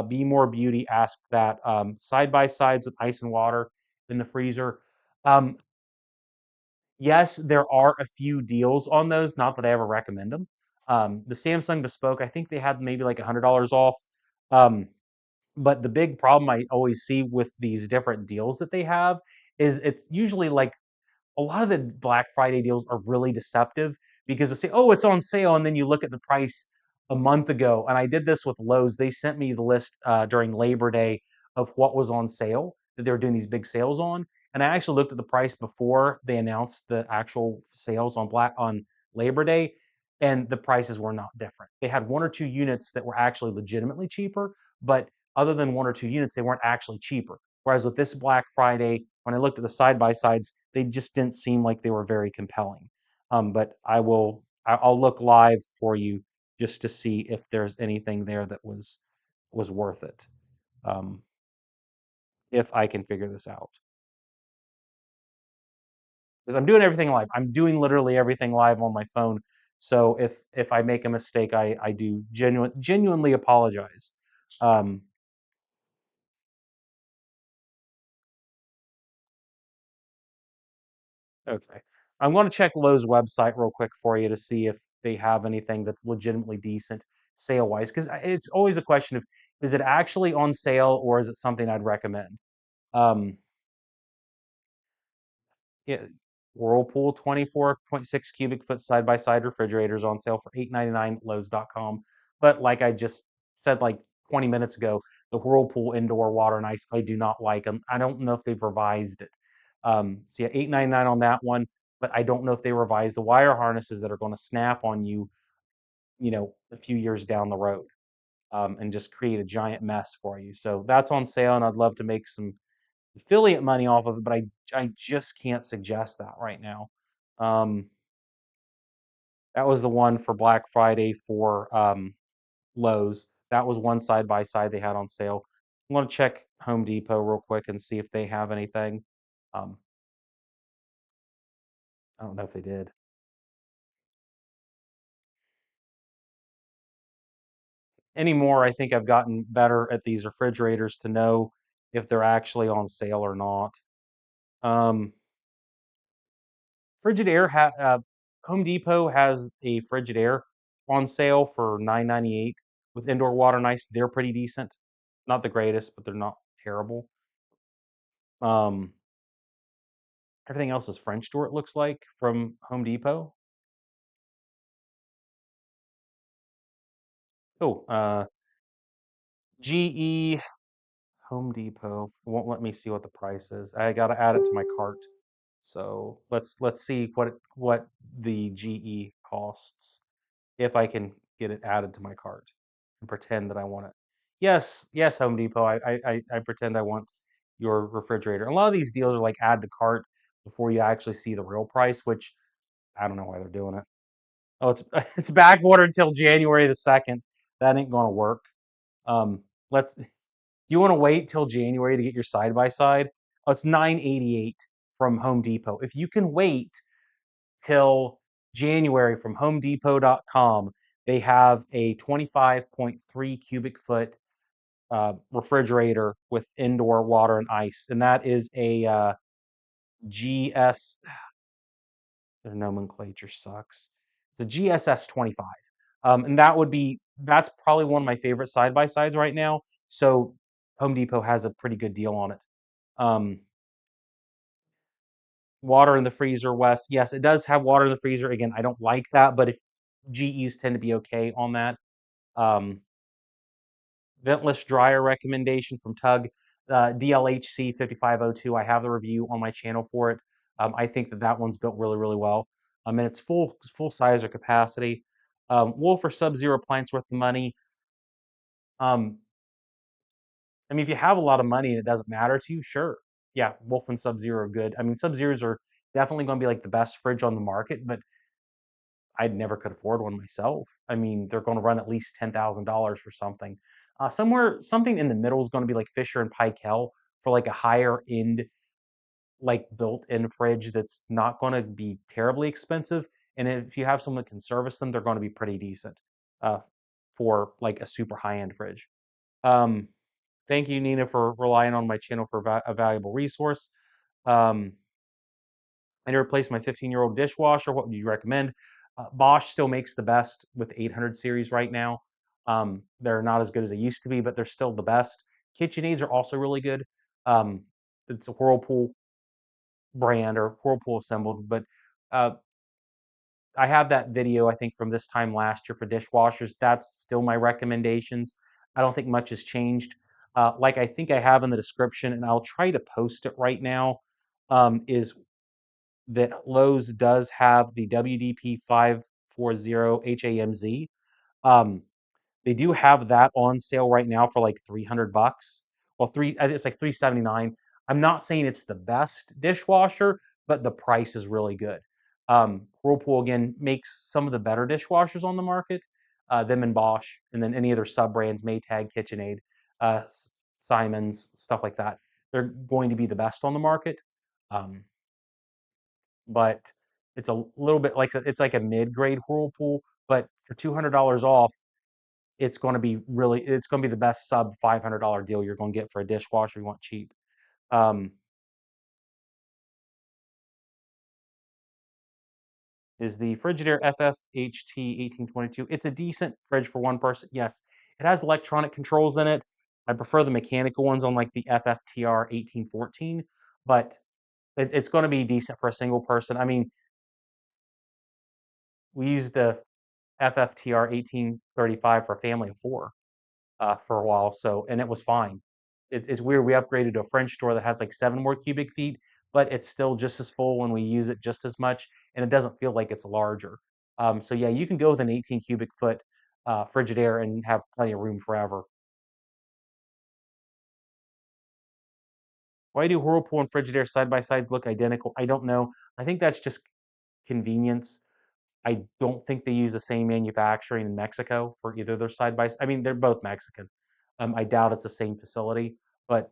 Be More Beauty asked that. Side by sides with ice and water in the freezer. Um, yes, there are a few deals on those. Not that I ever recommend them. The Samsung Bespoke, I think they had maybe like $100 off. Um, but the big problem I always see with these different deals that they have is it's usually like a lot of the Black Friday deals are really deceptive because they say, "Oh, it's on sale," and then you look at the price a month ago. And I did this with Lowe's. They sent me the list during Labor Day of what was on sale that they were doing these big sales on, and I actually looked at the price before they announced the actual sales on Labor Day, and the prices were not different. They had one or two units that were actually legitimately cheaper, but other than one or two units, they weren't actually cheaper. Whereas with this Black Friday, when I looked at the side by sides, they just didn't seem like they were very compelling. But I'll look live for you just to see if there's anything there that was worth it. Um, if I can figure this out, because I'm doing everything live. I'm doing literally everything live on my phone. So if I make a mistake, I do genuinely apologize. Um, Okay. I'm going to check Lowe's website real quick for you to see if they have anything that's legitimately decent sale wise. Because it's always a question of is it actually on sale or is it something I'd recommend? Um, yeah, Whirlpool 24.6 cubic foot side by side refrigerators on sale for $8.99 at Lowe's.com. But like I just said like 20 minutes ago, the Whirlpool indoor water and ice, I do not like them. I don't know if they've revised it. So yeah, $8.99 on that one, but I don't know if they revised the wire harnesses that are going to snap on you, a few years down the road, and just create a giant mess for you. So that's on sale, and I'd love to make some affiliate money off of it, but I just can't suggest that right now. Um, that was the one for Black Friday for Lowe's. That was one side by side they had on sale. I'm going to check Home Depot real quick and see if they have anything. Um, I don't know if they did. Anymore, I think I've gotten better at these refrigerators to know if they're actually on sale or not. Um, Frigidaire Home Depot has a Frigidaire on sale for $9.98 with indoor water and ice. They're pretty decent. Not the greatest, but they're not terrible. Um, Everything else is French door, it looks like, from Home Depot. Oh, GE Home Depot won't let me see what the price is. I got to add it to my cart. So let's see what the GE costs if I can get it added to my cart and pretend that I want it. Yes, yes, Home Depot. I pretend I want your refrigerator. A lot of these deals are like add to cart before you actually see the real price, which I don't know why they're doing it. Oh, it's it's backwater until January the 2nd. That ain't gonna work. Let's. You want to wait till January to get your side by side? Oh, it's 988 from Home Depot. If you can wait till January from HomeDepot.com, they have a 25.3 cubic foot refrigerator with indoor water and ice, and that is a GS. Their nomenclature sucks. It's a GSS 25, and that's probably one of my favorite side by sides right now. So Home Depot has a pretty good deal on it. Um, Water in the freezer, Wes. Yes, it does have water in the freezer. Again, I don't like that, but if GEs tend to be okay on that. Um, Ventless dryer recommendation from Tug, DLHC 5502. I have the review on my channel for it. I think that that one's built really, really well. And it's full size or capacity. Wolf or Sub-Zero appliance worth the money. Um, I mean, if you have a lot of money and it doesn't matter to you, sure. Yeah, Wolf and Sub-Zero are good. I mean, Sub-Zeros are definitely going to be like the best fridge on the market, but I never could afford one myself. I mean, they're going to run at least $10,000 for something. Something in the middle is going to be like Fisher and Paykel for like a higher end, like built-in fridge that's not going to be terribly expensive. And if you have someone that can service them, they're going to be pretty decent uh, for like a super high-end fridge. Um, Thank you, Nina, for relying on my channel for a valuable resource. Um, I need to replace my 15-year-old dishwasher. What would you recommend? Bosch still makes the best with 800 series right now. They're not as good as they used to be, but they're still the best. KitchenAids are also really good. Um, it's a Whirlpool brand or Whirlpool assembled, but uh, I have that video, I think, from this time last year for dishwashers. That's still my recommendations. I don't think much has changed. Like I think I have in the description, and I'll try to post it right now, is that Lowe's does have the WDP 540 HAMZ. Um, they do have that on sale right now for like 300 bucks. Well, it's like 379. I'm not saying it's the best dishwasher, but the price is really good. Whirlpool again makes some of the better dishwashers on the market, them and Bosch, and then any other sub brands, Maytag, KitchenAid, uh, Simons, stuff like that. They're going to be the best on the market. Um, but it's a little bit like it's like a mid-grade Whirlpool, but for $200 off, it's going to be the best sub $500 deal you're going to get for a dishwasher you want cheap. Um, is the Frigidaire FFHT 1822? It's a decent fridge for one person. Yes, it has electronic controls in it. I prefer the mechanical ones on like the FFTR 1814, but it's going to be decent for a single person. I mean, we used the FFTR 1835 for a family of four for a while, so and it was fine. It's weird. We upgraded to a French door that has like 7 more cubic feet, but it's still just as full when we use it just as much, and it doesn't feel like it's larger. So yeah, you can go with an 18 cubic foot Frigidaire and have plenty of room forever. Why do Whirlpool and Frigidaire side by sides look identical? I don't know. I think that's just convenience. I don't think they use the same manufacturing in Mexico for either their side by. I mean, they're both Mexican. I doubt it's the same facility, but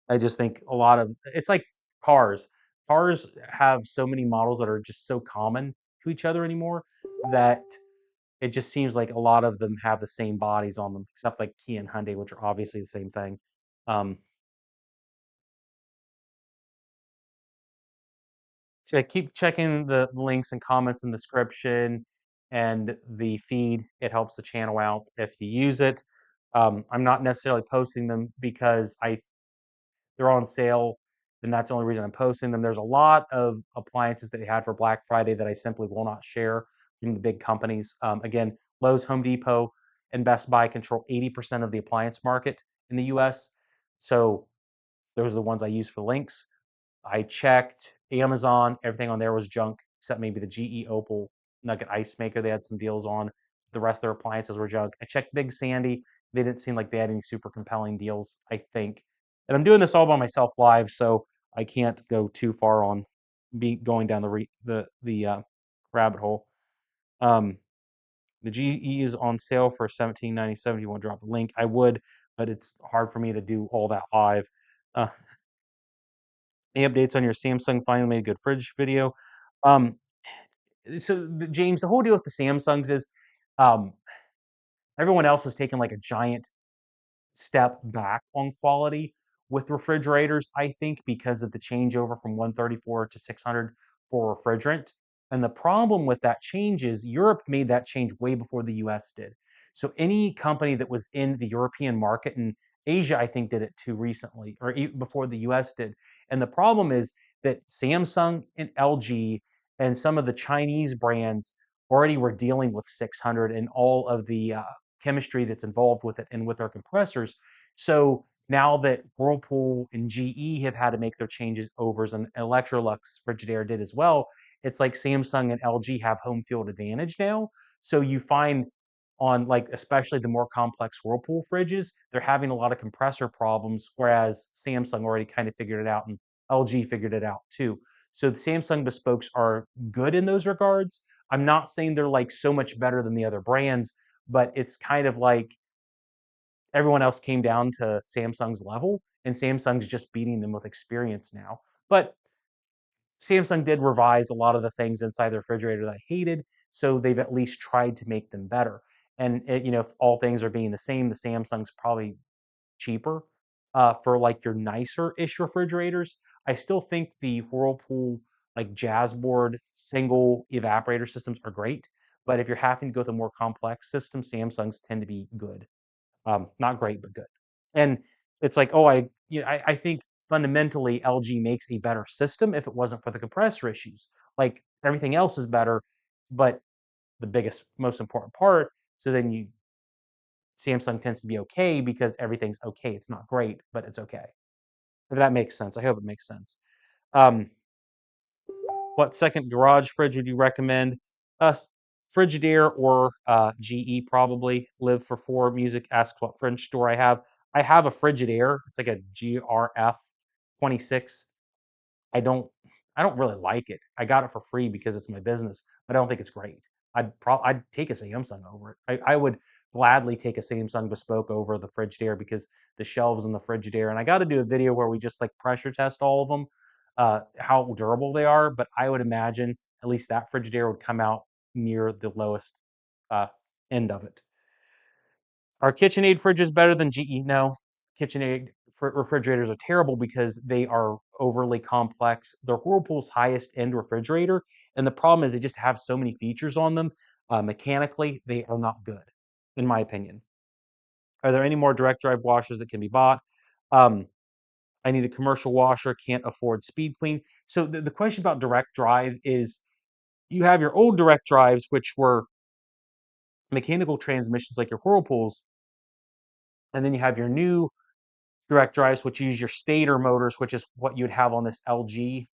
I just think a lot of it's like cars. Cars have so many models that are just so common to each other anymore that it just seems like a lot of them have the same bodies on them, except like Kia and Hyundai, which are obviously the same thing. Um, so keep checking the links and comments in the description and the feed. It helps the channel out if you use it. I'm not necessarily posting them because they're on sale, and that's the only reason I'm posting them. There's a lot of appliances that they had for Black Friday that I simply will not share from the big companies. Again, Lowe's, Home Depot, and Best Buy control 80% of the appliance market in the US. So those are the ones I use for links. I checked Amazon, everything on there was junk except maybe the GE Opal Nugget ice maker they had some deals on. The rest of their appliances were junk. I checked Big Sandy. They didn't seem like they had any super compelling deals, I think. And I'm doing this all by myself live, so I can't go too far on be going down the rabbit hole. Um, the GE is on sale for $17.97. You want to drop the link? I would, but it's hard for me to do all that live. Uh, any updates on your Samsung finally made a good fridge video? Um, James, the whole deal with the Samsungs is um, everyone else has taken like a giant step back on quality with refrigerators, I think, because of the changeover from 134 to 600 for refrigerant. And the problem with that change is Europe made that change way before the US did. So any company that was in the European market, and Asia, I think, did it too recently, or even before the US did. And the problem is that Samsung and LG and some of the Chinese brands already were dealing with 600 and all of the chemistry that's involved with it and with our compressors. So now that Whirlpool and GE have had to make their changes overs and Electrolux Frigidaire did as well, it's like Samsung and LG have home field advantage now. So you find on like especially the more complex Whirlpool fridges, they're having a lot of compressor problems, whereas Samsung already kind of figured it out and LG figured it out too. So the Samsung bespokes are good in those regards. I'm not saying they're like so much better than the other brands, but it's kind of like everyone else came down to Samsung's level, and Samsung's just beating them with experience now. But Samsung did revise a lot of the things inside the refrigerator that I hated, so they've at least tried to make them better. And if all things are being the same, the Samsung's probably cheaper for like your nicer-ish refrigerators. I still think the Whirlpool like Jazzboard single evaporator systems are great, but if you're having to go with a more complex system, Samsungs tend to be good. Not great, but good. And it's like, oh, I think fundamentally LG makes a better system if it wasn't for the compressor issues. Like everything else is better, but the biggest, most important part. So then Samsung tends to be okay because everything's okay. It's not great, but it's okay. If that makes sense. I hope it makes sense. Um, what second garage fridge would you recommend? Frigidaire or GE probably. Live for four. Music asks what French store I have. I have a Frigidaire. It's like a GRF 26. I don't I don't really like it. I got it for free because it's my business, but I don't think it's great. I'd take a Samsung over it. I would gladly take a Samsung bespoke over the Frigidaire because the shelves in the Frigidaire, and I got to do a video where we just like pressure test all of them, how durable they are. But I would imagine at least that Frigidaire would come out near the lowest uh, end of it. Are KitchenAid fridges better than GE? No. KitchenAid refrigerators are terrible because they are overly complex. They're Whirlpool's highest end refrigerator, and the problem is they just have so many features on them. Mechanically, they are not good, in my opinion. Are there any more direct drive washers that can be bought? Um, I need a commercial washer, can't afford Speed Queen. So the question about direct drive is you have your old direct drives, which were mechanical transmissions like your Whirlpools, and then you have your new direct drives, which use your stator motors, which is what you'd have on this LG,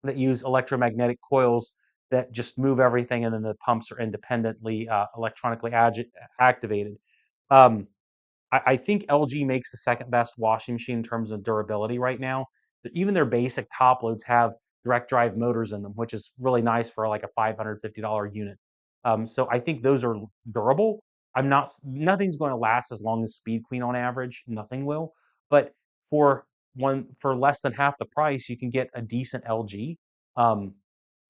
that use electromagnetic coils that just move everything, and then the pumps are independently electronically activated. Um, I think LG makes the second best washing machine in terms of durability right now. Even their basic top loads have direct drive motors in them, which is really nice for like a $550 unit. So I think those are durable. Nothing's going to last as long as Speed Queen on average. Nothing will. But for for less than half the price, you can get a decent LG. Um,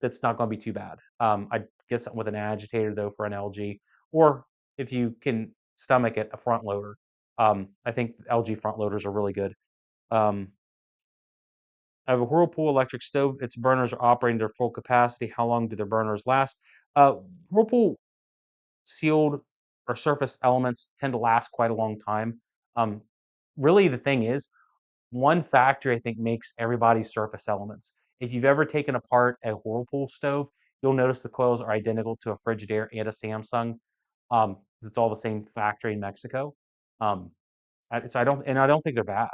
that's not going to be too bad. I'd get something with an agitator though for an LG, or if you can stomach it, a front loader. I think LG front loaders are really good. Um, I have a Whirlpool electric stove. Its burners are operating their full capacity. How long do their burners last? Whirlpool sealed or surface elements tend to last quite a long time. Um, really, the thing is, one factor I think makes everybody's surface elements. If you've ever taken apart a Whirlpool stove, you'll notice the coils are identical to a Frigidaire and a Samsung. 'Cause it's all the same factory in Mexico. Um, so I don't think they're bad.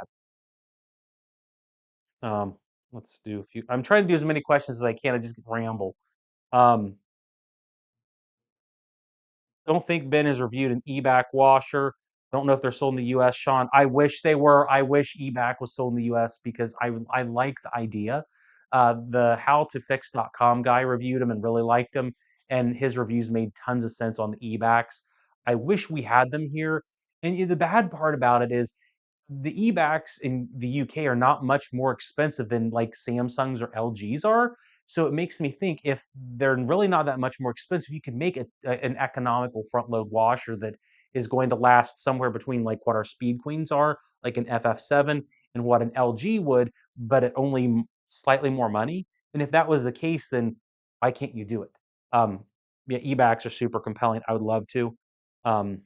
Um, let's do a few. I'm trying to do as many questions as I can. I just ramble. Um, don't think Ben has reviewed an eBack washer. Don't know if they're sold in the US, Sean. I wish they were. I wish eBack was sold in the US because I like the idea. The howtofix.com guy reviewed them and really liked them. and his reviews made tons of sense on the eBacks. I wish we had them here. And the bad part about it is the eBacks in the UK are not much more expensive than like Samsungs or LGs are. So it makes me think if they're really not that much more expensive, you could make an economical front load washer that is going to last somewhere between like what our Speed Queens are, like an FF7, and what an LG would, but at only slightly more money. And if that was the case, then why can't you do it? Um, yeah, eBacks are super compelling. I would love to. Um,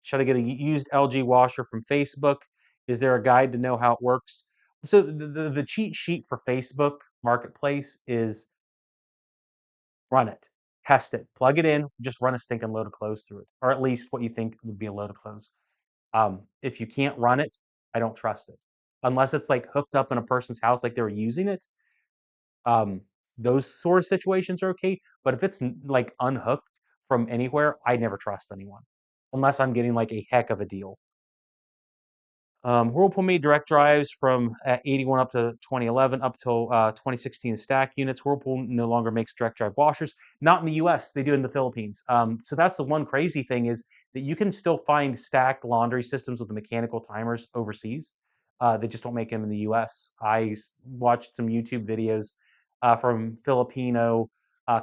should I get a used LG washer from Facebook? Is there a guide to know how it works? So the cheat sheet for Facebook Marketplace is run it, test it, plug it in, just run a stinking load of clothes through it, or at least what you think would be a load of clothes. If you can't run it, I don't trust it. Unless it's like hooked up in a person's house, like they were using it. Um, those sort of situations are okay. But if it's like unhooked from anywhere, I never trust anyone unless I'm getting like a heck of a deal. Whirlpool made direct drives from 81 up to 2011 up till 2016 stack units. Whirlpool no longer makes direct drive washers. Not in the US, they do it in the Philippines. So that's the one crazy thing is that you can still find stacked laundry systems with the mechanical timers overseas. They just don't make them in the US. Watched some YouTube videos from Filipino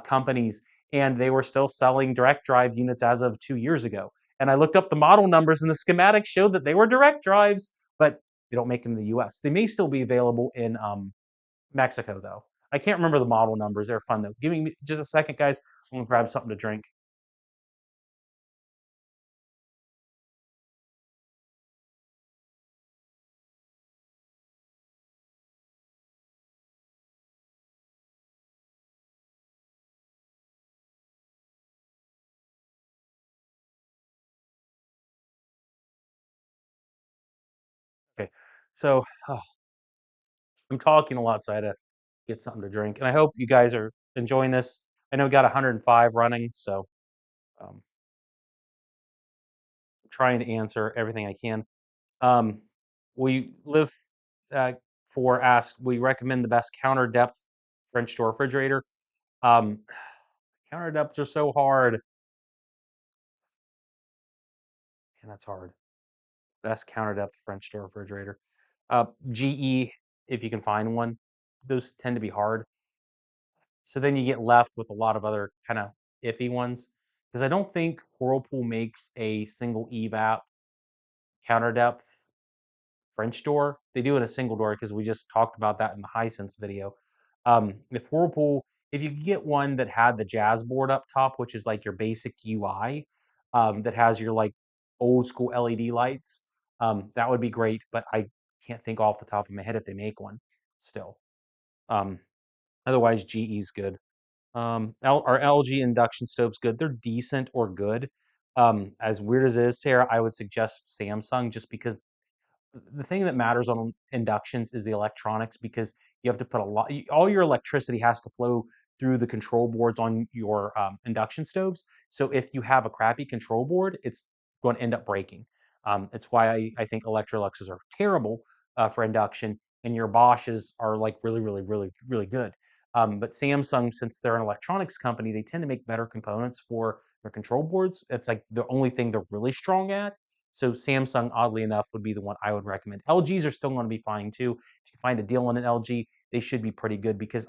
companies, and they were still selling direct drive units as of 2 years ago. And I looked up the model numbers, and the schematics showed that they were direct drives, but they don't make them in the US. They may still be available in Mexico, though. I can't remember the model numbers. They're fun, though. Give me just a second, guys. I'm going to grab something to drink. Okay. So I'm talking a lot, so I had to get something to drink. And I hope you guys are enjoying this. I know we got 105 running, so um, I'm trying to answer everything I can. Um, we live uh, for ask. We recommend the best counter depth French door refrigerator. Um, counter depths are so hard, and that's hard. Best counter depth French door refrigerator. GE, if you can find one, those tend to be hard. So then you get left with a lot of other kind of iffy ones. Because I don't think Whirlpool makes a single EVAP counter depth French door. They do in a single door because we just talked about that in the Hisense video. If Whirlpool, if you could get one that had the Jazz board up top, which is like your basic UI, that has your like old school LED lights, that would be great. But I can't think off the top of my head if they make one still. Um, otherwise, GE's good. Our LG induction stove's good. They're decent or good. As weird as it is, Sarah, I would suggest Samsung just because the thing that matters on inductions is the electronics because you have to put a lot all your electricity has to flow through the control boards on your induction stoves. So if you have a crappy control board, it's going to end up breaking. It's why I think Electroluxes are terrible for induction, and your Bosches are like really, really, really, really good. But Samsung, since they're an electronics company, they tend to make better components for their control boards. It's like the only thing they're really strong at. So Samsung, oddly enough, would be the one I would recommend. LGs are still going to be fine too. If you find a deal on an LG, they should be pretty good because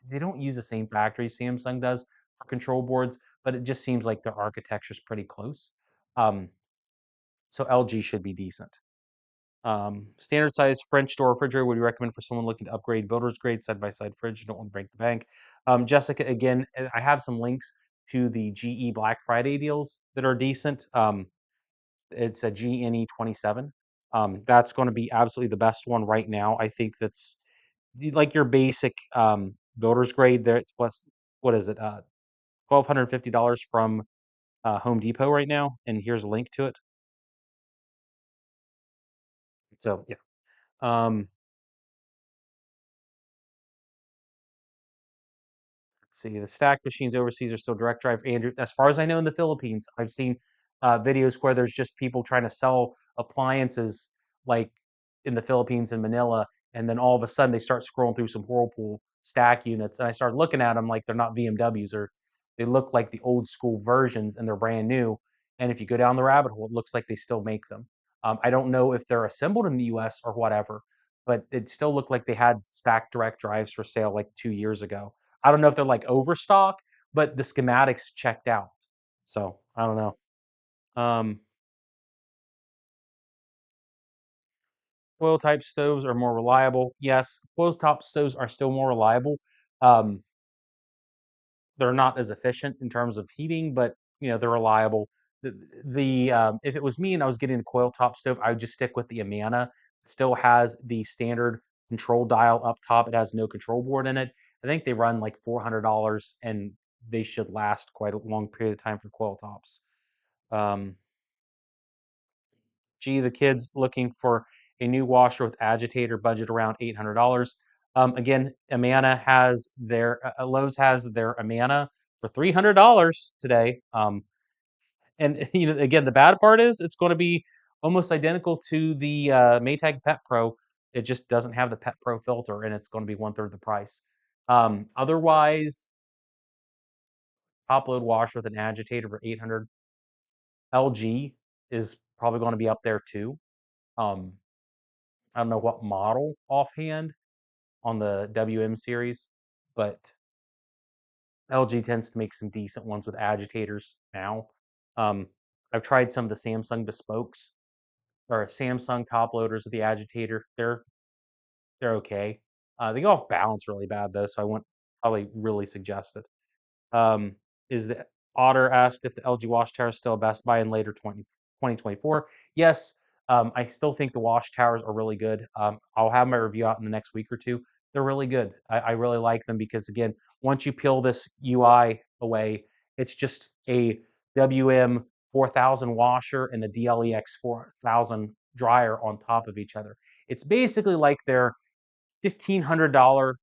they don't use the same factory Samsung does for control boards, but it just seems like their architecture is pretty close. Um, so LG should be decent. Standard size French door refrigerator would you recommend for someone looking to upgrade builder's grade side by side fridge? Don't want to break the bank. Jessica, again, I have some links to the GE Black Friday deals that are decent. It's a GNE27. That's going to be absolutely the best one right now. I think that's like your basic builder's grade. There, it's plus what is it? $1,250 from Home Depot right now, and here's a link to it. So yeah. Um, let's see. The stack machines overseas are still direct drive. Andrew, as far as I know, in the Philippines, I've seen videos where there's just people trying to sell appliances like in the Philippines in Manila, and then all of a sudden they start scrolling through some Whirlpool stack units, and I started looking at them like they're not VMWs or They look like the old school versions and they're brand new. And if you go down the rabbit hole, it looks like they still make them. I don't know if they're assembled in the US or whatever, but it still looked like they had stacked direct drives for sale like 2 years ago. I don't know if they're like overstock, but the schematics checked out. So I don't know. Um, Coil type stoves are more reliable. Yes, coil top stoves are still more reliable. Um, they're not as efficient in terms of heating, but they're reliable. If it was me and I was getting a coil top stove, I would just stick with the Amana. It still has the standard control dial up top. It has no control board in it. I think they run like $400, and they should last quite a long period of time for coil tops. Um, Gee, the kids looking for a new washer with agitator, budget around $800. Again, Amana has their Lowe's has their Amana for $300 today. And again, the bad part is it's going to be almost identical to the Maytag Pet Pro. It just doesn't have the Pet Pro filter, and it's going to be one third the price. Otherwise, top load washer with an agitator for 800. LG is probably going to be up there too. Um, I don't know what model offhand on the WM series, but LG tends to make some decent ones with agitators now. Um, I've tried some of the Samsung bespokes or Samsung top loaders with the agitator. They're okay. They go off balance really bad though, so I wouldn't probably really suggest it. Um, is the Otter asked if the LG wash tower is still a Best Buy in later 2024. Yes, I still think the wash towers are really good. I'll have my review out in the next week or two. They're really good. I really like them because, again, once you peel this UI away, it's just a WM 4000 washer and a DLEX 4000 dryer on top of each other. It's basically like their $1,500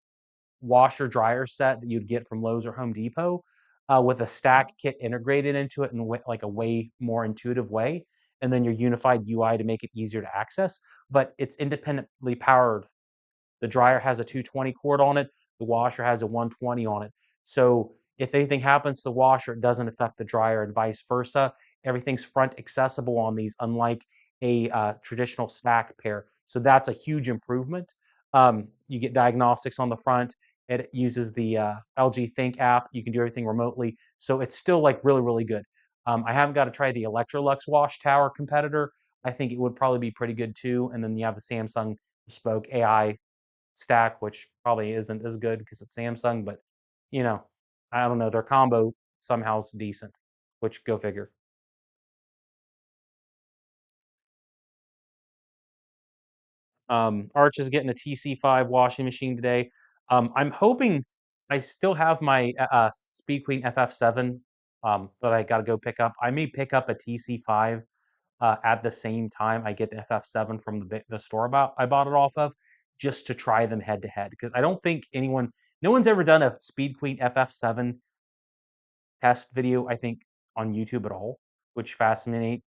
washer dryer set that you'd get from Lowe's or Home Depot, with a stack kit integrated into it in like a way more intuitive way, and then your unified UI to make it easier to access. But it's independently powered. The dryer has a 220 cord on it. The washer has a 120 on it. So if anything happens to the washer, it doesn't affect the dryer and vice versa. Everything's front accessible on these, unlike a traditional stack pair. So that's a huge improvement. You get diagnostics on the front. It uses the LG Think app. You can do everything remotely. So it's still like really, really good. I haven't got to try the Electrolux wash tower competitor. I think it would probably be pretty good too. And then you have the Samsung Bespoke AI stack, which probably isn't as good because it's Samsung, but you know, I don't know. Their combo somehow is decent, which go figure. Arch is getting a TC5 washing machine today. I'm hoping I still have my Speed Queen FF7 that I got to go pick up. I may pick up a TC5 at the same time I get the FF7 from the store I bought it off of, just to try them head to head because I don't think no one's ever done a Speed Queen FF7 test video, I think, on YouTube at all, which fascinates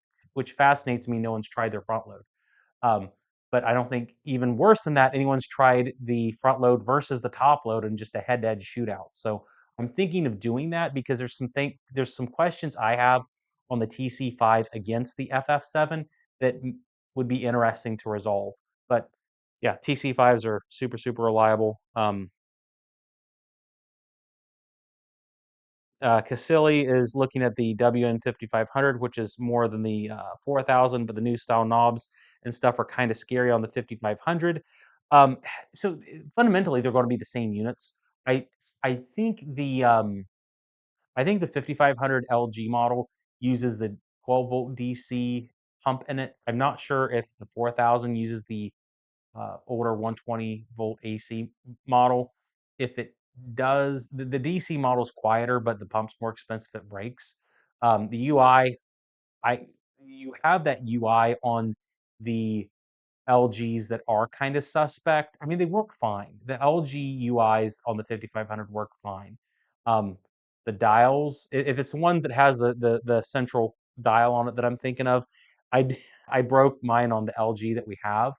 me. No one's tried their front load. Um, but I don't think even worse than that, anyone's tried the front load versus the top load and just a head-to-head shootout. So I'm thinking of doing that because there's some questions I have on the TC5 against the FF7 that would be interesting to resolve. But yeah, TC5s are super super reliable. Casilli is looking at the WN5500, which is more than the 4000, but the new style knobs and stuff are kind of scary on the 5500. Um, so fundamentally, they're going to be the same units. I I think the 5500 LG model uses the 12-volt DC pump in it. I'm not sure if the 4000 uses the older 120-volt AC model. If it does, the DC model is quieter, but the pump's more expensive. It breaks. The UI, I you have that UI on the LGs that are kind of suspect. I mean, they work fine. The LG UIs on the 5500 work fine. Um, the dials, if it's one that has the central dial on it that I'm thinking of, I broke mine on the LG that we have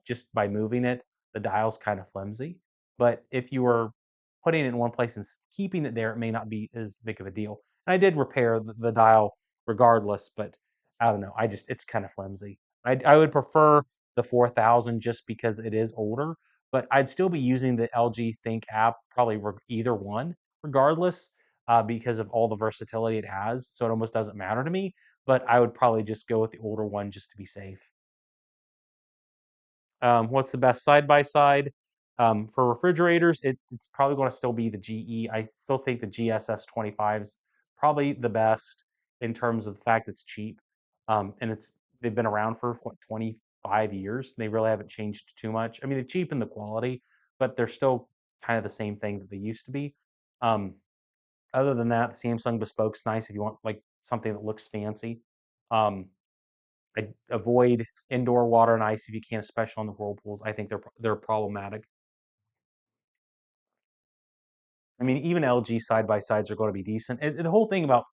just by moving it. The dial's kind of flimsy. But if you were putting it in one place and keeping it there, it may not be as big of a deal. And I did repair the dial regardless, but I don't know. It's kind of flimsy. I would prefer the 4000 just because it is older, but I'd still be using the LG Think app, probably either one, regardless, because of all the versatility it has. So it almost doesn't matter to me. But I would probably just go with the older one just to be safe. What's the best side by side? For refrigerators, it's probably going to still be the GE. I still think the GSS 25 is probably the best in terms of the fact it's cheap. And they've been around for what, 25 years. They really haven't changed too much. I mean, they've cheapened the quality, but they're still kind of the same thing that they used to be. Um, Other than that, the Samsung Bespoke's nice if you want like something that looks fancy. Um, I avoid indoor water and ice if you can, especially on the whirlpools. I think they're problematic. I mean, even LG side by sides are going to be decent. And the whole thing about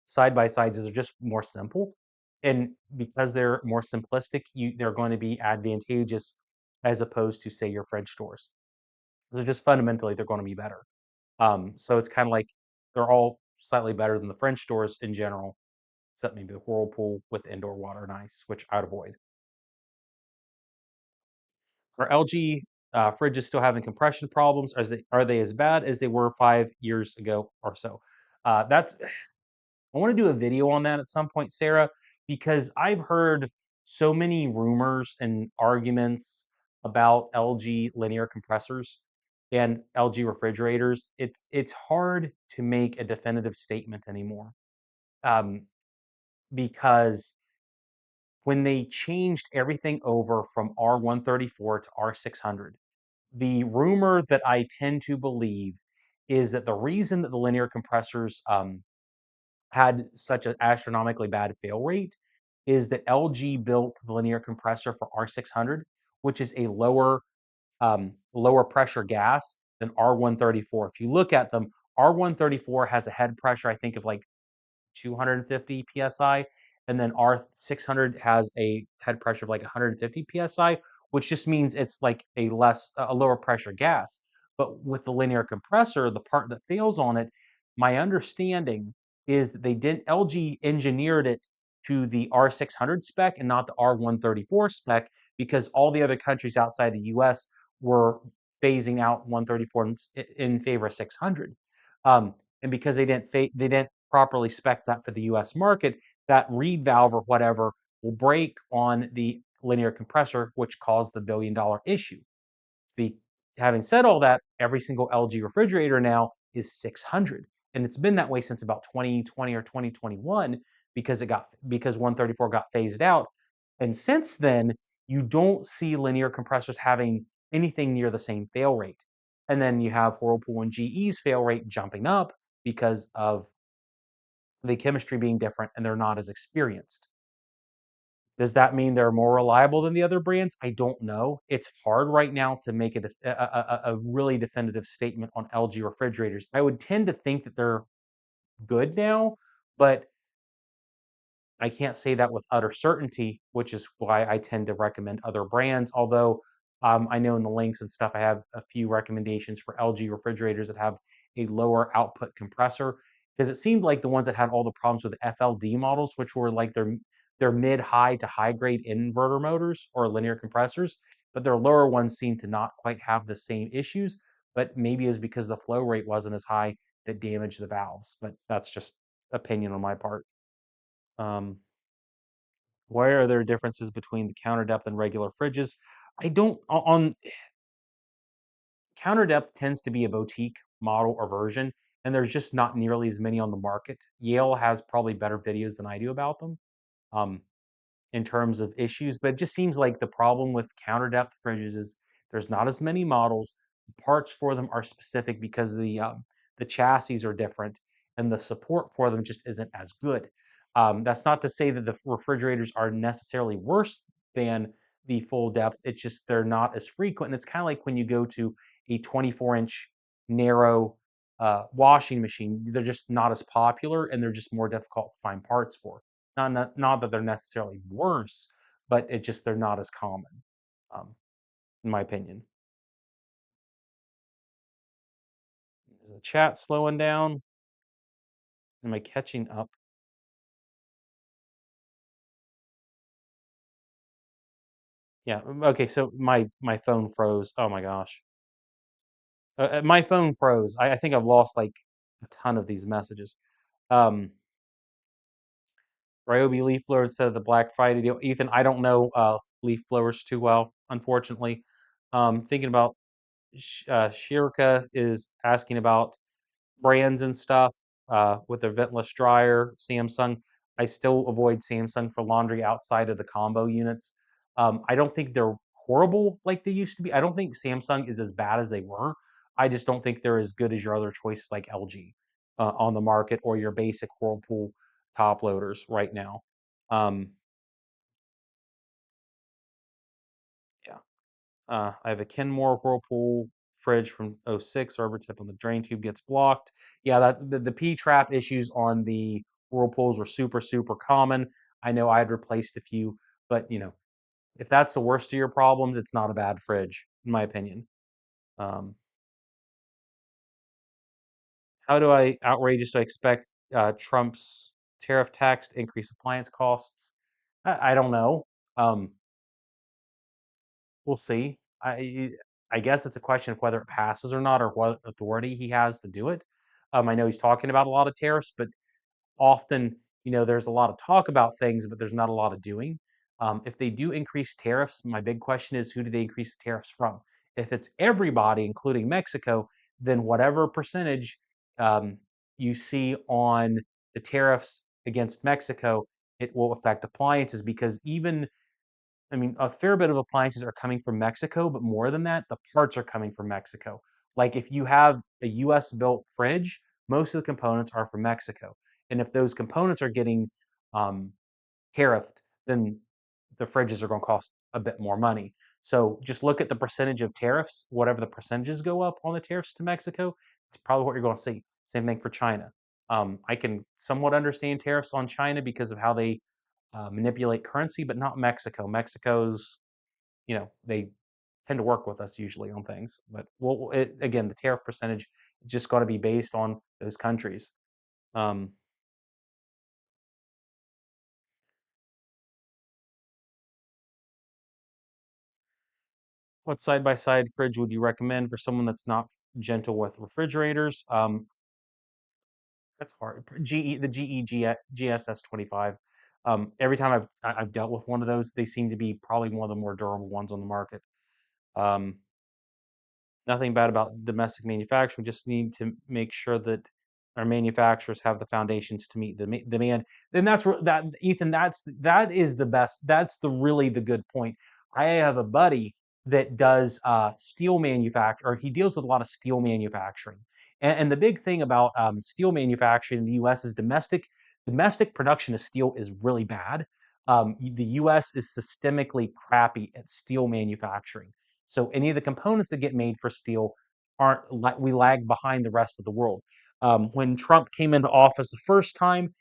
side by sides is they're just more simple, and because they're more simplistic, they're going to be advantageous as opposed to say your French doors. They're just fundamentally they're going to be better. So it's kind of like they're all slightly better than the French doors in general, except maybe the Whirlpool with indoor water and ice, which I'd avoid. Are LG fridges still having compression problems? Are they as bad as they were 5 years ago or so? That's I want to do a video on that at some point, Sarah, because I've heard so many rumors and arguments about LG linear compressors and LG refrigerators. It's hard to make a definitive statement anymore, um, because when they changed everything over from R134 to R600, the rumor that I tend to believe is that the reason that the linear compressors had such an astronomically bad fail rate is that LG built the linear compressor for R600, which is a lower pressure gas than R134. If you look at them, R134 has a head pressure, I think, of like 250 psi, and then R600 has a head pressure of like 150 psi, which just means it's like a lower pressure gas. But with the linear compressor, the part that fails on it, my understanding is that they didn't LG engineered it to the R600 spec and not the R134 spec because all the other countries outside the US were phasing out 134 in favor of 600. And because they didn't properly spec that for the US market, that reed valve or whatever will break on the linear compressor, which caused the $1 billion issue. The Having said all that, every single LG refrigerator now is 600, and it's been that way since about 2020 or 2021 because 134 got phased out. And since then, you don't see linear compressors having anything near the same fail rate. And then you have Whirlpool and GE's fail rate jumping up because of the chemistry being different and they're not as experienced. Does that mean they're more reliable than the other brands? I don't know. It's hard right now to make a really definitive statement on LG refrigerators. I would tend to think that they're good now, but I can't say that with utter certainty, which is why I tend to recommend other brands. Although I know in the links and stuff, I have a few recommendations for LG refrigerators that have a lower output compressor. Because it seemed like the ones that had all the problems with the FLD models, which were like their mid high to high grade inverter motors or linear compressors, but their lower ones seem to not quite have the same issues. But maybe it's because the flow rate wasn't as high that damaged the valves. But that's just opinion on my part. Um, why are there differences between the counter depth and regular fridges? I don't on counter depth tends to be a boutique model or version, and there's just not nearly as many on the market. Yale has probably better videos than I do about them. Um, in terms of issues, but it just seems like the problem with counter depth fridges is there's not as many models. Parts for them are specific because the chassis are different and the support for them just isn't as good. That's not to say that the refrigerators are necessarily worse than the full depth. It's just they're not as frequent. And it's kind of like when you go to a 24-inch narrow washing machine, they're just not as popular and they're just more difficult to find parts for. Not that they're necessarily worse, but it just they're not as common, um, in my opinion. the chat slowing down? Am I catching up? Yeah. Okay. So my phone froze. Oh my gosh. My phone froze. I think I've lost like a ton of these messages. Um, Ryobi leaf blower instead of the Black Friday deal. Ethan, I don't know leaf blowers too well, unfortunately. Thinking about Shirka is asking about brands and stuff with their ventless dryer. Samsung, I still avoid Samsung for laundry outside of the combo units. I don't think they're horrible like they used to be. I don't think Samsung is as bad as they were. I just don't think they're as good as your other choices like LG on the market or your basic Whirlpool top loaders right now. Um, yeah. I have a Kenmore Whirlpool fridge from '06. Rubber tip on the drain tube gets blocked. Yeah, that the P trap issues on the Whirlpools were super super common. I know I had replaced a few, but if that's the worst of your problems, it's not a bad fridge, in my opinion. Um, how do I outrageous do I expect Trump's tariff tax to increase appliance costs? I don't know. Um, We'll see. I guess it's a question of whether it passes or not, or what authority he has to do it. I know he's talking about a lot of tariffs, but often, there's a lot of talk about things, but there's not a lot of doing. If they do increase tariffs, my big question is who do they increase the tariffs from? If it's everybody, including Mexico, then whatever percentage um, you see on the tariffs against Mexico, it will affect appliances because even I mean, a fair bit of appliances are coming from Mexico, but more than that, the parts are coming from Mexico. Like if you have a US built fridge, most of the components are from Mexico. And if those components are getting um, tariffed, then the fridges are going to cost a bit more money. So just look at the percentage of tariffs, whatever the percentages go up on the tariffs to Mexico, it's probably what you're going to see. Same thing for China. I can somewhat understand tariffs on China because of how they manipulate currency, but not Mexico. Mexico's, they tend to work with us usually on things. But again, the tariff percentage is just got to be based on those countries. Um, what side by side fridge would you recommend for someone that's not gentle with refrigerators? That's hard. The GSS 25. Every time I've dealt with one of those, they seem to be probably one of the more durable ones on the market. Um, Nothing bad about domestic manufacturing. We just need to make sure that our manufacturers have the foundations to meet the demand. Then that Ethan. That is the best. That's the really the good point. I have a buddy that does steel manufacture, or he deals with a lot of steel manufacturing. And the big thing about steel manufacturing in the U.S. is domestic production of steel is really bad. The U.S. is systemically crappy at steel manufacturing. So any of the components that get made for steel aren't like we lag behind the rest of the world. When Trump came into office the first time,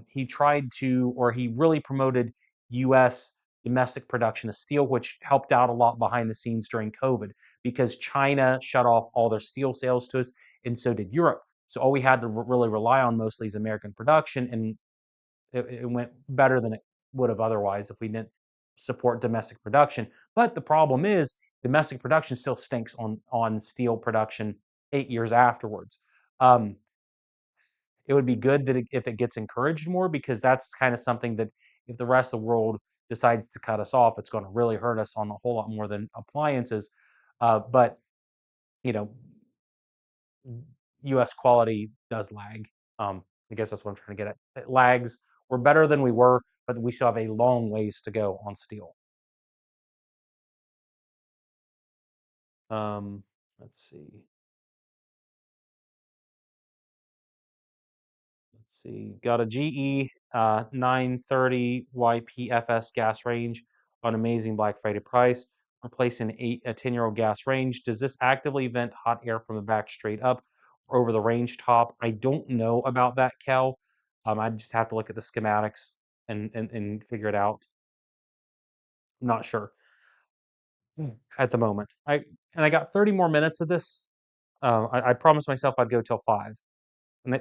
he tried to, or he really promoted U.S. domestic production of steel, which helped out a lot behind the scenes during COVID because China shut off all their steel sales to us, and so did Europe. So all we had to really rely on mostly is American production, and it went better than it would have otherwise if we didn't support domestic production. But the problem is domestic production still stinks on steel production 8 years afterwards. Um, it would be good that if it gets encouraged more because that's kind of something that if the rest of the world decides to cut us off, it's going to really hurt us on a whole lot more than appliances. But you know, U.S. quality does lag. I guess that's what I'm trying to get at. It lags. We're better than we were, but we still have a long ways to go on steel. Um, let's see. Let's see. Got a GE 930 YPFS gas range on amazing Black Friday price. Replacing a 10-year-old gas range. Does this actively vent hot air from the back straight up or over the range top? I don't know about that, Kel. I just have to look at the schematics and figure it out. I'm not sure at the moment. I got 30 more minutes of this. I promised myself I'd go till 5,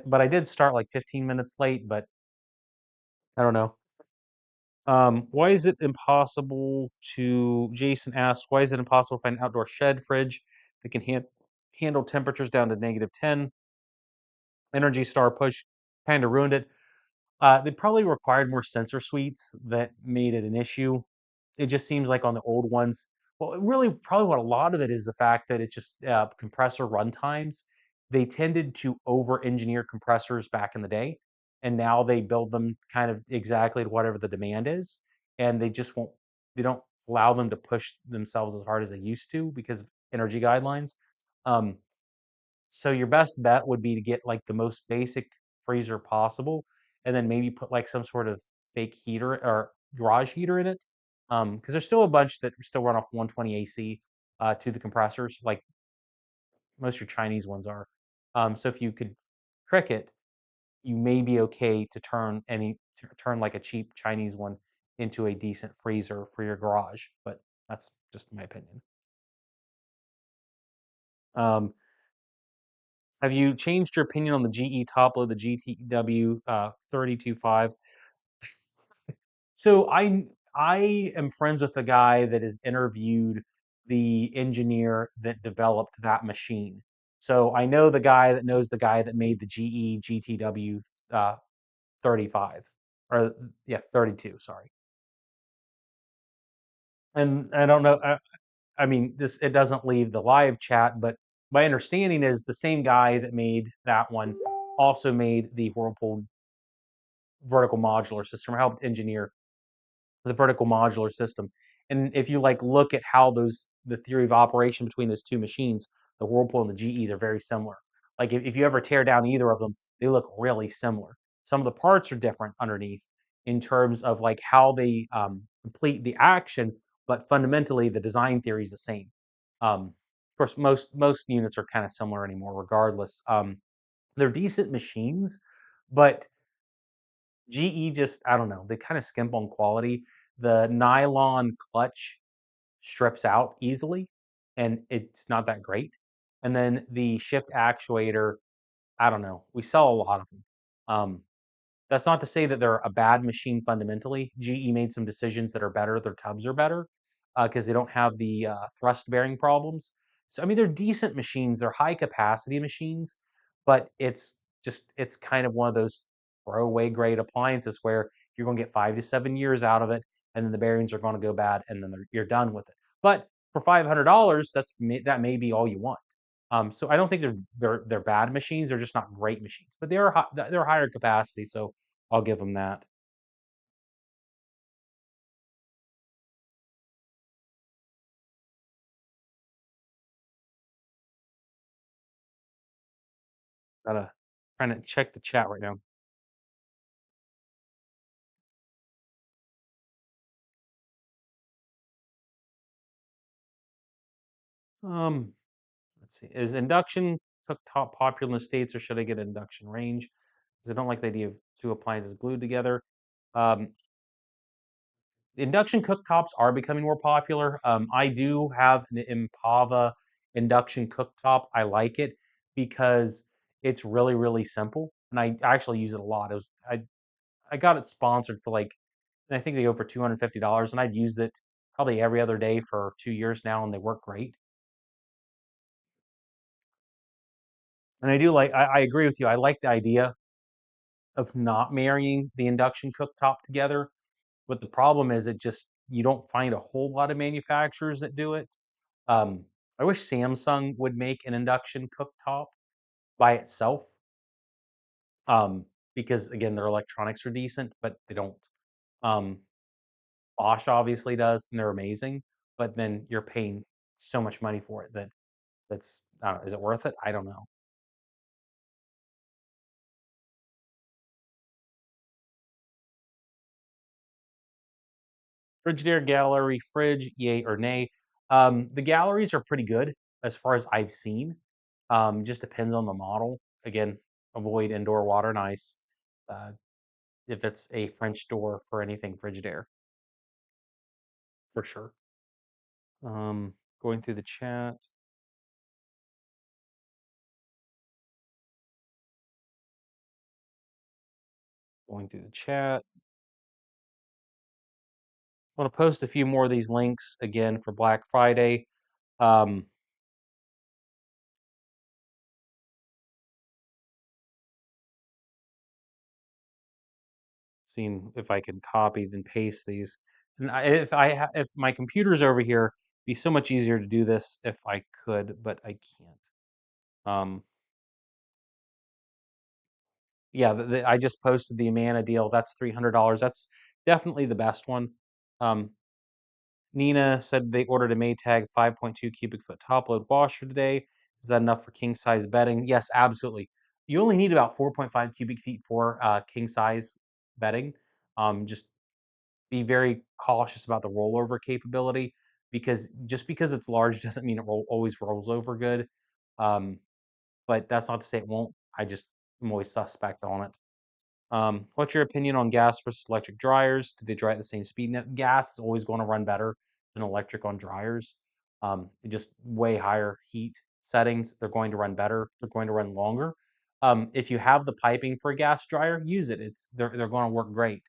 but I did start like 15 minutes late. But I don't know. Why is it impossible to? Jason asked, why is it impossible to find an outdoor shed fridge that can handle temperatures down to -10? Energy Star push kind of ruined it. They probably required more sensor suites that made it an issue. It just seems like on the old ones, well, really, probably what a lot of it is the fact that it's just compressor run times. They tended to over-engineer compressors back in the day, and now they build them kind of exactly to whatever the demand is, and they just won't. They don't allow them to push themselves as hard as they used to because of energy guidelines. Um, so your best bet would be to get like the most basic freezer possible, and then maybe put like some sort of fake heater or garage heater in it. Because there's still a bunch that still run off 120 AC to the compressors, like most of your Chinese ones are. So if you could trick it, you may be okay to turn like a cheap Chinese one into a decent freezer for your garage. But that's just my opinion. Um, have you changed your opinion on the GE top load, the GTW 32.5? So I am friends with the guy that has interviewed the engineer that developed that machine. So I know the guy that knows the guy that made the GE GTW 35, or yeah, 32, sorry. And I don't know, I mean, this it doesn't leave the live chat, but my understanding is the same guy that made that one also made the Whirlpool vertical modular system, or helped engineer the vertical modular system. And if you like look at how the theory of operation between those two machines, the Whirlpool and the GE, they're very similar. Like if you ever tear down either of them, they look really similar. Some of the parts are different underneath in terms of like how they complete the action, but fundamentally the design theory is the same. Of course, most units are kind of similar anymore, regardless. They're decent machines, but GE just, I don't know, they kind of skimp on quality. The nylon clutch strips out easily and it's not that great. And then the shift actuator, I don't know. We sell a lot of them. That's not to say that they're a bad machine fundamentally. GE made some decisions that are better. Their tubs are better because they don't have the thrust bearing problems. So I mean, they're decent machines. They're high capacity machines, but it's kind of one of those throwaway grade appliances where you're going to get 5 to 7 years out of it, and then the bearings are going to go bad, and then you're done with it. But for $500, that may be all you want. So I don't think they're bad machines. They're just not great machines, but they're higher capacity. So I'll give them that. Gotta trying to check the chat right now. Um, let's see. Is induction cooktop popular in the States, or should I get induction range? Because I don't like the idea of two appliances glued together. Um, Induction cooktops are becoming more popular. I do have an Impava induction cooktop. I like it because it's really, really simple, and I actually use it a lot. I got it sponsored for like, and I think they go for $250, and I've used it probably every other day for 2 years now, and they work great. And I do like, I agree with you. I like the idea of not marrying the induction cooktop together. But the problem is, it just you don't find a whole lot of manufacturers that do it. Um, I wish Samsung would make an induction cooktop by itself, um, because again, their electronics are decent, but they don't. Um, Bosch obviously does, and they're amazing. But then you're paying so much money for it that I don't know, is it worth it? I don't know. Frigidaire gallery fridge, yay or nay? The galleries are pretty good as far as I've seen. Just depends on the model. Again, avoid indoor water and ice. Uh, if it's a French door for anything Frigidaire, for sure. Going through the chat. Going through the chat. I want to post a few more of these links again for Black Friday. Um, Seeing if I can copy and paste these. And if my computer's over here, it'd be so much easier to do this if I could, but I can't. Um, yeah, I just posted the Amana deal. That's $300. That's definitely the best one. Um, Nina said they ordered a Maytag 5.2 cubic foot top load washer today. Is that enough for king size bedding? Yes, absolutely. You only need about 4.5 cubic feet for king size bedding. Just be very cautious about the rollover capability because just because it's large doesn't mean it always rolls over good. Um, but that's not to say it won't. I just am always suspect on it. What's your opinion on gas versus electric dryers? Do they dry at the same speed? Now, gas is always going to run better than electric on dryers. Just way higher heat settings. They're going to run better. They're going to run longer. If you have the piping for a gas dryer, use it. They're going to work great.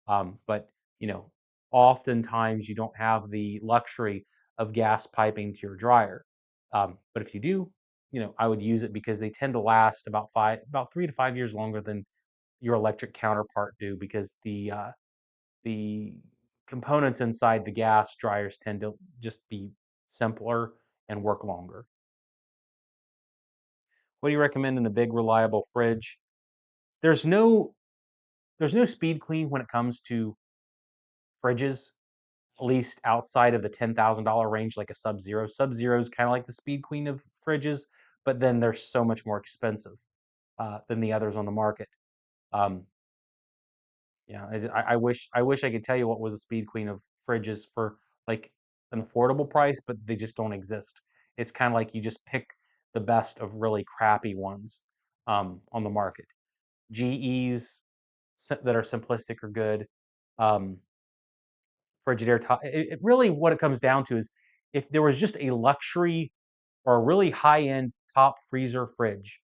But you know, oftentimes you don't have the luxury of gas piping to your dryer. But if you do, I would use it because they tend to last about 3 to 5 years longer than your electric counterpart do because the components inside the gas dryers tend to just be simpler and work longer. What do you recommend in a big reliable fridge? There's no there's no speed queen when it comes to fridges, at least outside of the $10,000 range, like a Sub Zero. Sub Zero is kind of like the speed queen of fridges, but then they're so much more expensive than the others on the market. Um, Yeah, I wish I could tell you what was a speed queen of fridges for like an affordable price, but they just don't exist. It's kind of like you just pick the best of really crappy ones on the market. GEs that are simplistic are good. Um, Frigidaire top. It really what it comes down to is if there was just a luxury or a really high end top freezer fridge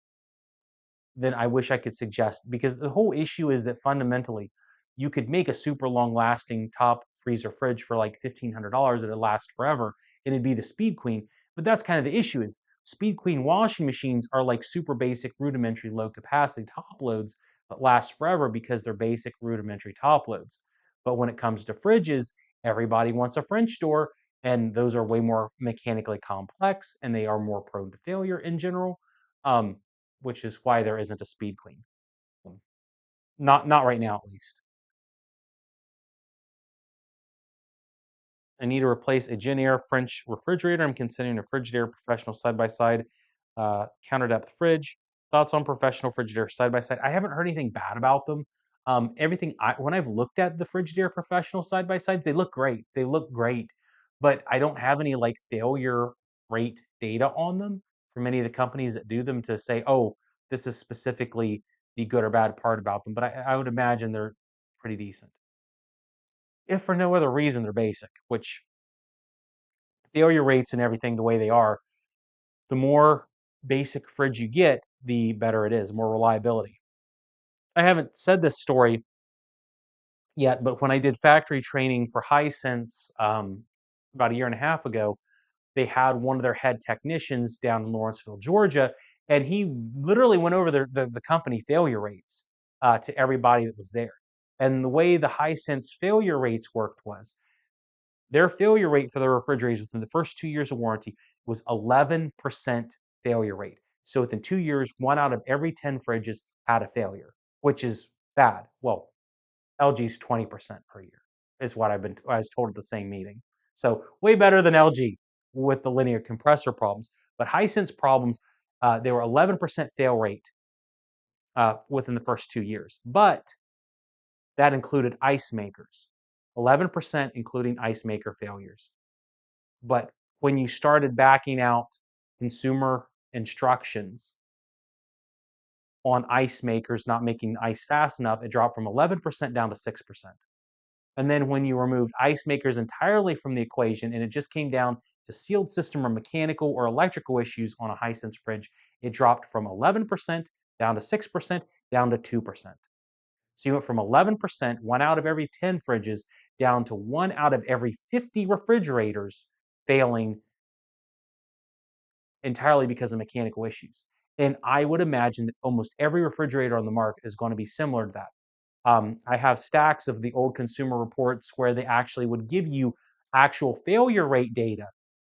then I wish I could suggest because the whole issue is that fundamentally you could make a super long lasting top freezer fridge for like $1,500 that'd last forever and it'd be the Speed Queen. But that's kind of the issue is Speed Queen washing machines are like super basic rudimentary low capacity top loads that last forever because they're basic rudimentary top loads. But when it comes to fridges, everybody wants a French door and those are way more mechanically complex and they are more prone to failure in general. Um, which is why there isn't a Speed Queen. Um, not right now, at least. I need to replace a Genair French refrigerator. I'm considering a Frigidaire Professional side-by-side counter depth fridge. Thoughts on Professional Frigidaire side-by-side? I haven't heard anything bad about them. When I've looked at the Frigidaire Professional side-by-sides, they look great. They look great, but I don't have any like failure rate data on them from any of the companies that do them to say, oh, this is specifically the good or bad part about them. But I would imagine they're pretty decent. If for no other reason, they're basic, which failure rates and everything the way they are, the more basic fridge you get, the better it is, more reliability. I haven't said this story yet, but when I did factory training for Hisense about a year and a half ago, they had one of their head technicians down in Lawrenceville, Georgia, and he literally went over the company failure rates to everybody that was there. And the way the Hisense failure rates worked was their failure rate for their refrigerators within the first 2 years of warranty was 11% failure rate. So within 2 years, one out of every 10 fridges had a failure, which is bad. Well, LG's 20% per year is what I was told at the same meeting. So way better than LG with the linear compressor problems. But Hisense problems, they were 11% fail rate within the first 2 years. But that included ice makers, 11% including ice maker failures. But when you started backing out consumer instructions on ice makers not making ice fast enough, it dropped from 11% down to 6%. And then when you removed ice makers entirely from the equation and it just came down to sealed system or mechanical or electrical issues on a Hisense fridge, it dropped from 11% down to 6%, down to 2%. So you went from 11%, one out of every 10 fridges, down to one out of every 50 refrigerators failing entirely because of mechanical issues. And I would imagine that almost every refrigerator on the market is going to be similar to that. I have stacks of the old Consumer Reports where they actually would give you actual failure rate data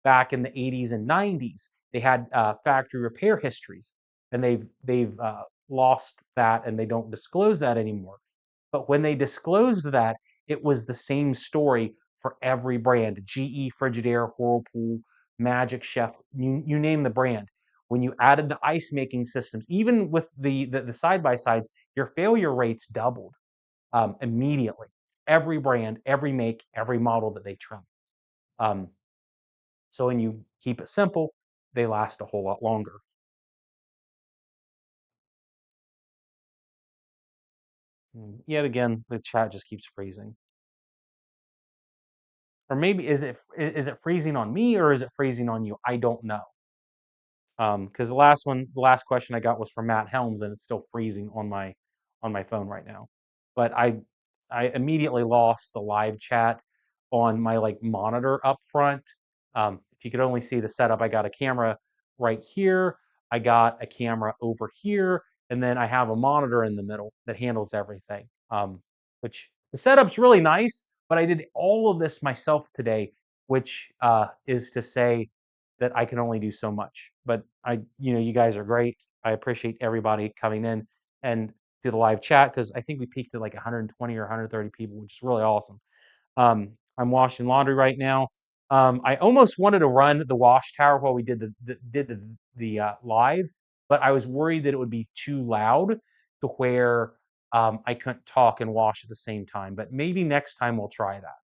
back in the 80s and 90s. They had factory repair histories, and they've lost that, and they don't disclose that anymore. But when they disclosed that, it was the same story for every brand: GE, Frigidaire, Whirlpool, Magic Chef, you name the brand. When you added the ice making systems, even with the side by sides, your failure rates doubled immediately. Every brand, every make, every model that they try. Um, so when you keep it simple, they last a whole lot longer. Yet again, the chat just keeps freezing. Or maybe is it freezing on me or is it freezing on you? I don't know. Because the last question I got was from Matt Helms, and it's still freezing on my phone right now. But I immediately lost the live chat on my like monitor up front. If you could only see the setup, I got a camera right here. I got a camera over here, and then I have a monitor in the middle that handles everything. Which the setup's really nice, but I did all of this myself today, which is to say that I can only do so much. But you guys are great. I appreciate everybody coming in and do the live chat because I think we peaked at like 120 or 130 people, which is really awesome. I'm washing laundry right now. I almost wanted to run the wash tower while we did the live, but I was worried that it would be too loud to where I couldn't talk and wash at the same time. But maybe next time we'll try that.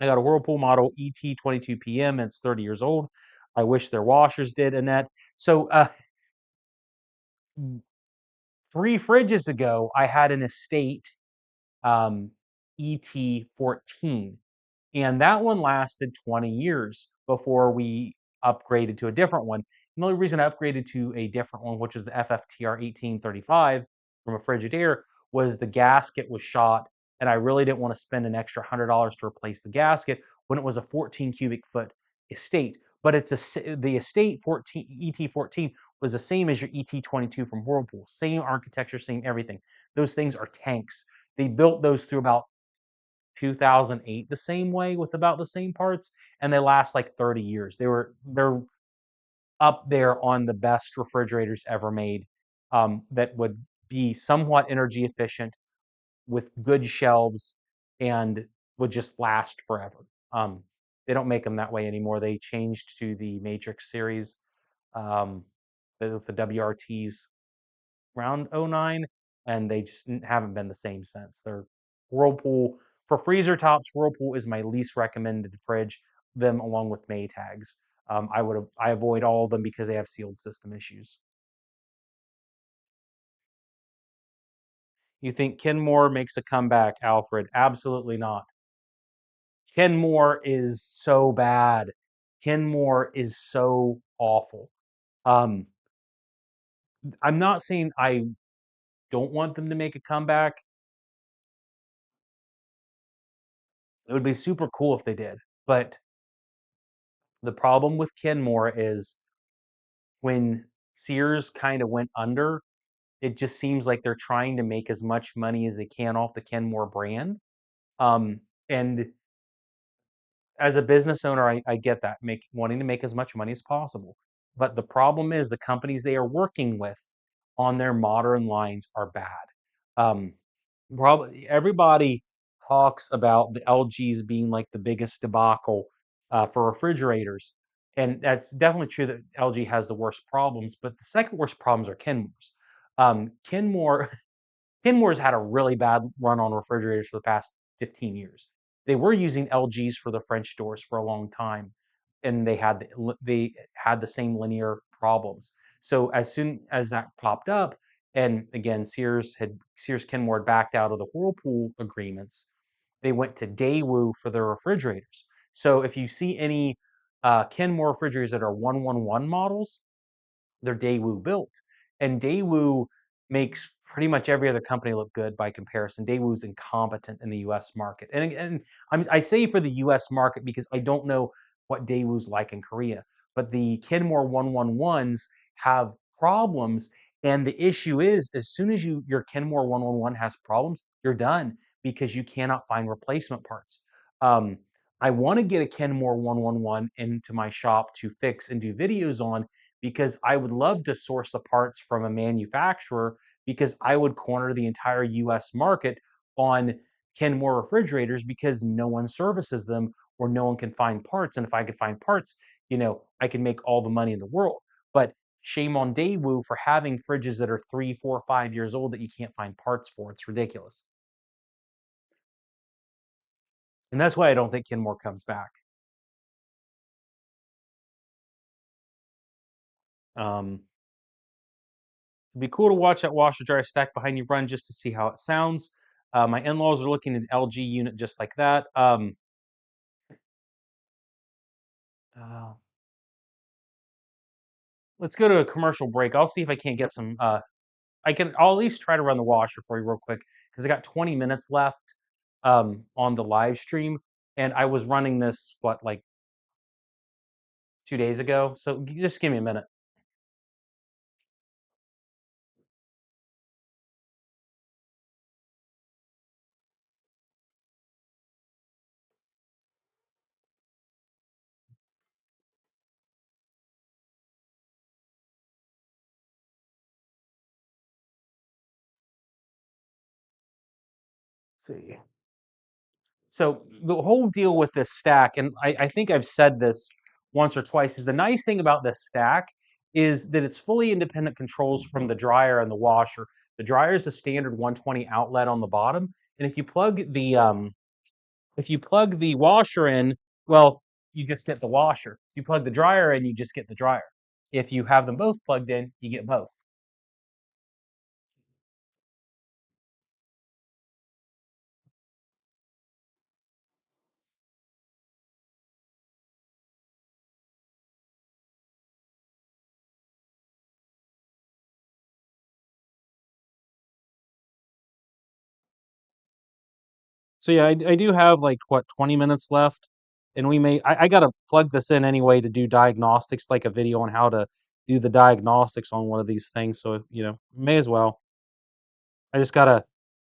I got a Whirlpool model ET22PM, and it's 30 years old. I wish their washers did, Annette. So, 3 fridges ago, I had an Estate ET14, and that one lasted 20 years before we upgraded to a different one. And the only reason I upgraded to a different one, which is the FFTR 1835 from a Frigidaire, was the gasket was shot, and I really didn't want to spend an extra $100 to replace the gasket when it was a 14 cubic foot Estate. But the Estate 14 ET14 was the same as your ET22 from Whirlpool, same architecture, same everything. Those things are tanks. They built those through about 2008 the same way with about the same parts, and they last like 30 years. They're up there on the best refrigerators ever made, that would be somewhat energy efficient with good shelves and would just last forever. They don't make them that way anymore. They changed to the Matrix series, um, with the WRTs around '09, and they just haven't been the same since. They're Whirlpool for freezer tops. Whirlpool is my least recommended fridge. Them along with Maytags. I avoid all of them because they have sealed system issues. You think Kenmore makes a comeback, Alfred? Absolutely not. Kenmore is so bad. Kenmore is so awful. Um, I'm not saying I don't want them to make a comeback. It would be super cool if they did, but the problem with Kenmore is when Sears kind of went under, it just seems like they're trying to make as much money as they can off the Kenmore brand. And as a business owner, I get that, wanting to make as much money as possible. But the problem is the companies they are working with on their modern lines are bad. Um, Probably everybody talks about the LGs being like the biggest debacle for refrigerators, and that's definitely true that LG has the worst problems. But the second worst problems are Kenmore's. Kenmore Kenmore's had a really bad run on refrigerators for the past 15 years. They were using LGs for the French doors for a long time, and they had the same linear problems. So as soon as that popped up, and again, Sears Kenmore had backed out of the Whirlpool agreements, they went to Daewoo for their refrigerators. So if you see any Kenmore refrigerators that are 111 models, they're Daewoo built, and Daewoo makes pretty much every other company look good by comparison. Daewoo's incompetent in the U.S. market, and I say for the U.S. market because I don't know what Daewoo's like in Korea, but the Kenmore 111s have problems, and the issue is as soon as your Kenmore 111 has problems, you're done because you cannot find replacement parts. Um, I want to get a Kenmore 111 into my shop to fix and do videos on because I would love to source the parts from a manufacturer because I would corner the entire US market on Kenmore refrigerators because no one services them or no one can find parts. And if I could find parts, I can make all the money in the world. But shame on Daewoo for having fridges that are 3, 4, 5 years old that you can't find parts for. It's ridiculous. And that's why I don't think Kenmore comes back. Um, It'd be cool to watch that washer dryer stack behind you run just to see how it sounds. My in-laws are looking at an LG unit just like that. Uh, let's go to a commercial break. I'll see if I can't get some. I'll at least try to run the washer for you real quick because I got 20 minutes left on the live stream, and I was running this like 2 days ago. So just give me a minute. Let's see. So the whole deal with this stack, and I think I've said this once or twice, is the nice thing about this stack is that it's fully independent controls from the dryer and the washer. The dryer is a standard 120 outlet on the bottom, and if you plug the washer in, well, you just get the washer. If you plug the dryer in, you just get the dryer. If you have them both plugged in, you get both. So yeah, I do have like what 20 minutes left, and I gotta plug this in anyway to do diagnostics, like a video on how to do the diagnostics on one of these things. So may as well. I just gotta.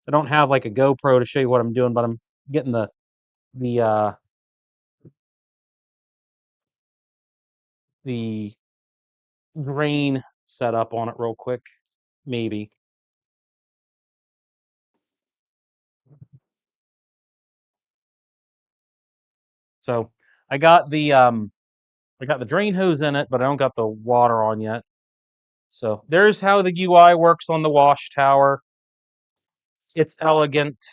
I don't have like a GoPro to show you what I'm doing, but I'm getting the the grain set up on it real quick, maybe. So I got the drain hose in it, but I don't got the water on yet. So there's how the UI works on the wash tower. It's elegant.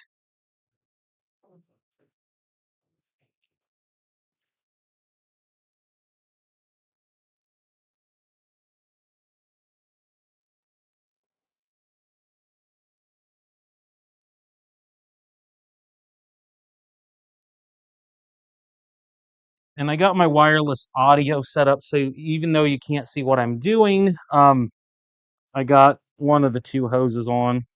And I got my wireless audio set up so even though you can't see what I'm doing, I got one of the two hoses on.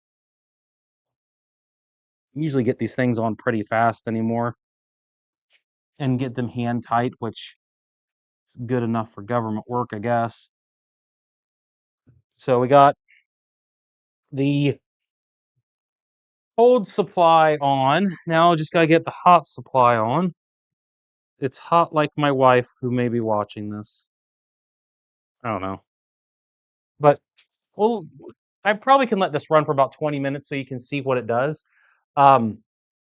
I usually get these things on pretty fast anymore and get them hand tight, which is good enough for government work, I guess. So we got the cold supply on. Now just gotta get the hot supply on. It's hot like my wife, who may be watching this. I don't know. But well, I probably can let this run for about 20 minutes so you can see what it does. Um,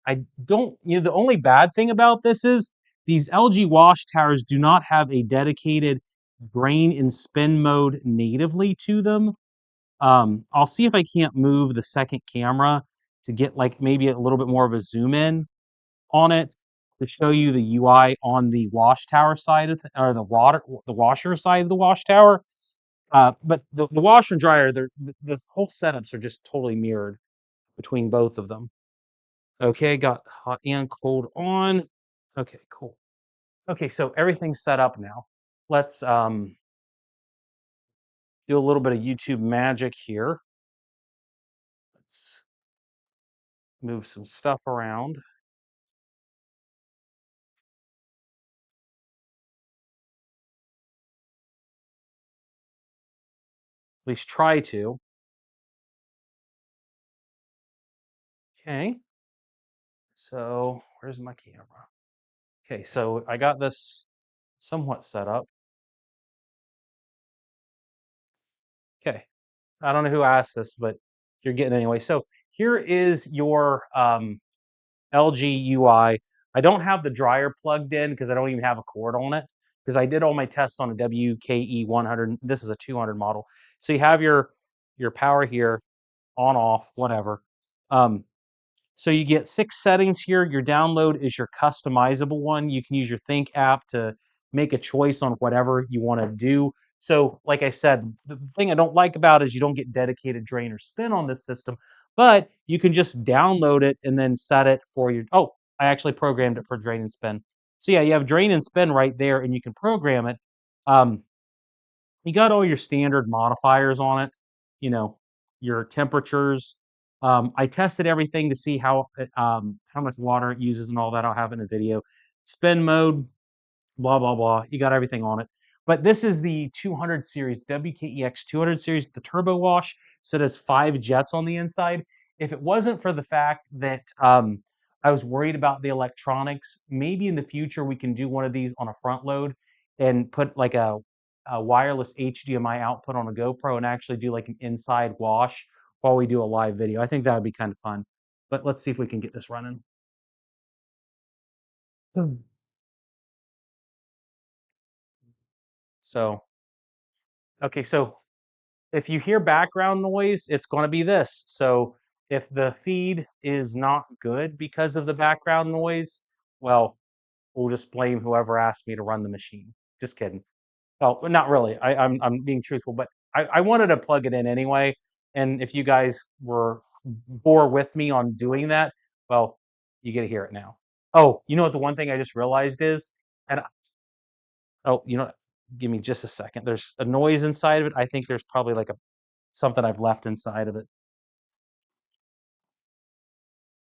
I don't, the only bad thing about this is these LG wash towers do not have a dedicated grain and spin mode natively to them. I'll see if I can't move the second camera to get like maybe a little bit more of a zoom in on it to show you the UI on the wash tower side or the washer side of the wash tower. But the washer and dryer, the whole setups are just totally mirrored between both of them. Okay, got hot and cold on. Okay, cool. Okay, so everything's set up now. Let's do a little bit of YouTube magic here. Let's move some stuff around. At least try to. Okay. So where's my camera? Okay, so I got this somewhat set up. Okay. I don't know who asked this, but you're getting anyway. So here is your LG UI. I don't have the dryer plugged in because I don't even have a cord on it because I did all my tests on a WKE 100. This is a 200 model. So you have your power here, on, off, whatever. So you get 6 settings here. Your download is your customizable one. You can use your Think app to make a choice on whatever you want to do. So, like I said, the thing I don't like about it is you don't get dedicated drain or spin on this system, but you can just download it and then set it for your. Oh, I actually programmed it for drain and spin. So yeah, you have drain and spin right there, and you can program it. Um, you got all your standard modifiers on it, you know, your temperatures. I tested everything to see how much water it uses and all that. I'll have in a video. Spin mode, blah blah blah. You got everything on it. But this is the 200 series, WKEX 200 series, the turbo wash. So it has 5 jets on the inside. If it wasn't for the fact that I was worried about the electronics, maybe in the future we can do one of these on a front load and put like a wireless HDMI output on a GoPro and actually do like an inside wash while we do a live video. I think that would be kind of fun. But let's see if we can get this running. Hmm. So, okay, so if you hear background noise, it's going to be this. So if the feed is not good because of the background noise, well, we'll just blame whoever asked me to run the machine. Just kidding. Oh, well, not really. I'm being truthful, but I wanted to plug it in anyway. And if you guys bore with me on doing that, well, you get to hear it now. Oh, you know what? The one thing I just realized is, and oh, you know, give me just a second. There's a noise inside of it. I think there's probably like a something I've left inside of it.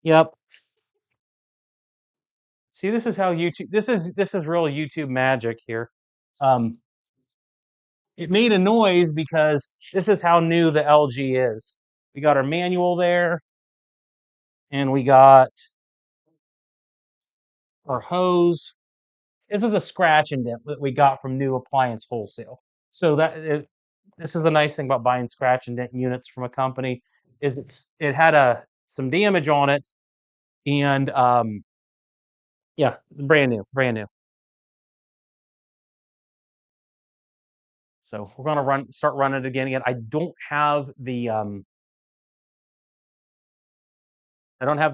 Yep. See, this is how YouTube. This is real YouTube magic here. Um, it made a noise because this is how new the LG is. We got our manual there, and we got our hose. This is a scratch indent that we got from New Appliance Wholesale. So this is the nice thing about buying scratch indent units from a company is it had some damage on it, and yeah, it's brand new, brand new. So we're gonna start running it again. I don't have the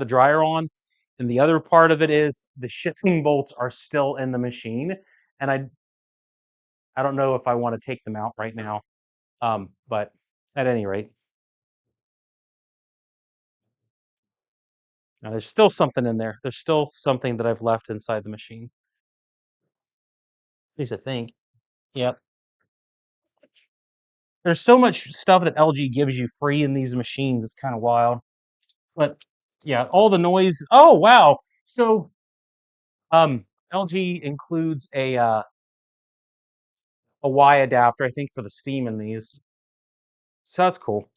dryer on, and the other part of it is the shipping bolts are still in the machine, and I don't know if I want to take them out right now. But at any rate, now there's still something in there. There's still something that I've left inside the machine. At least I think. Yep. There's so much stuff that LG gives you free in these machines. It's kind of wild. But yeah, all the noise. Oh wow. So LG includes a Y adapter, I think, for the steam in these. So that's cool.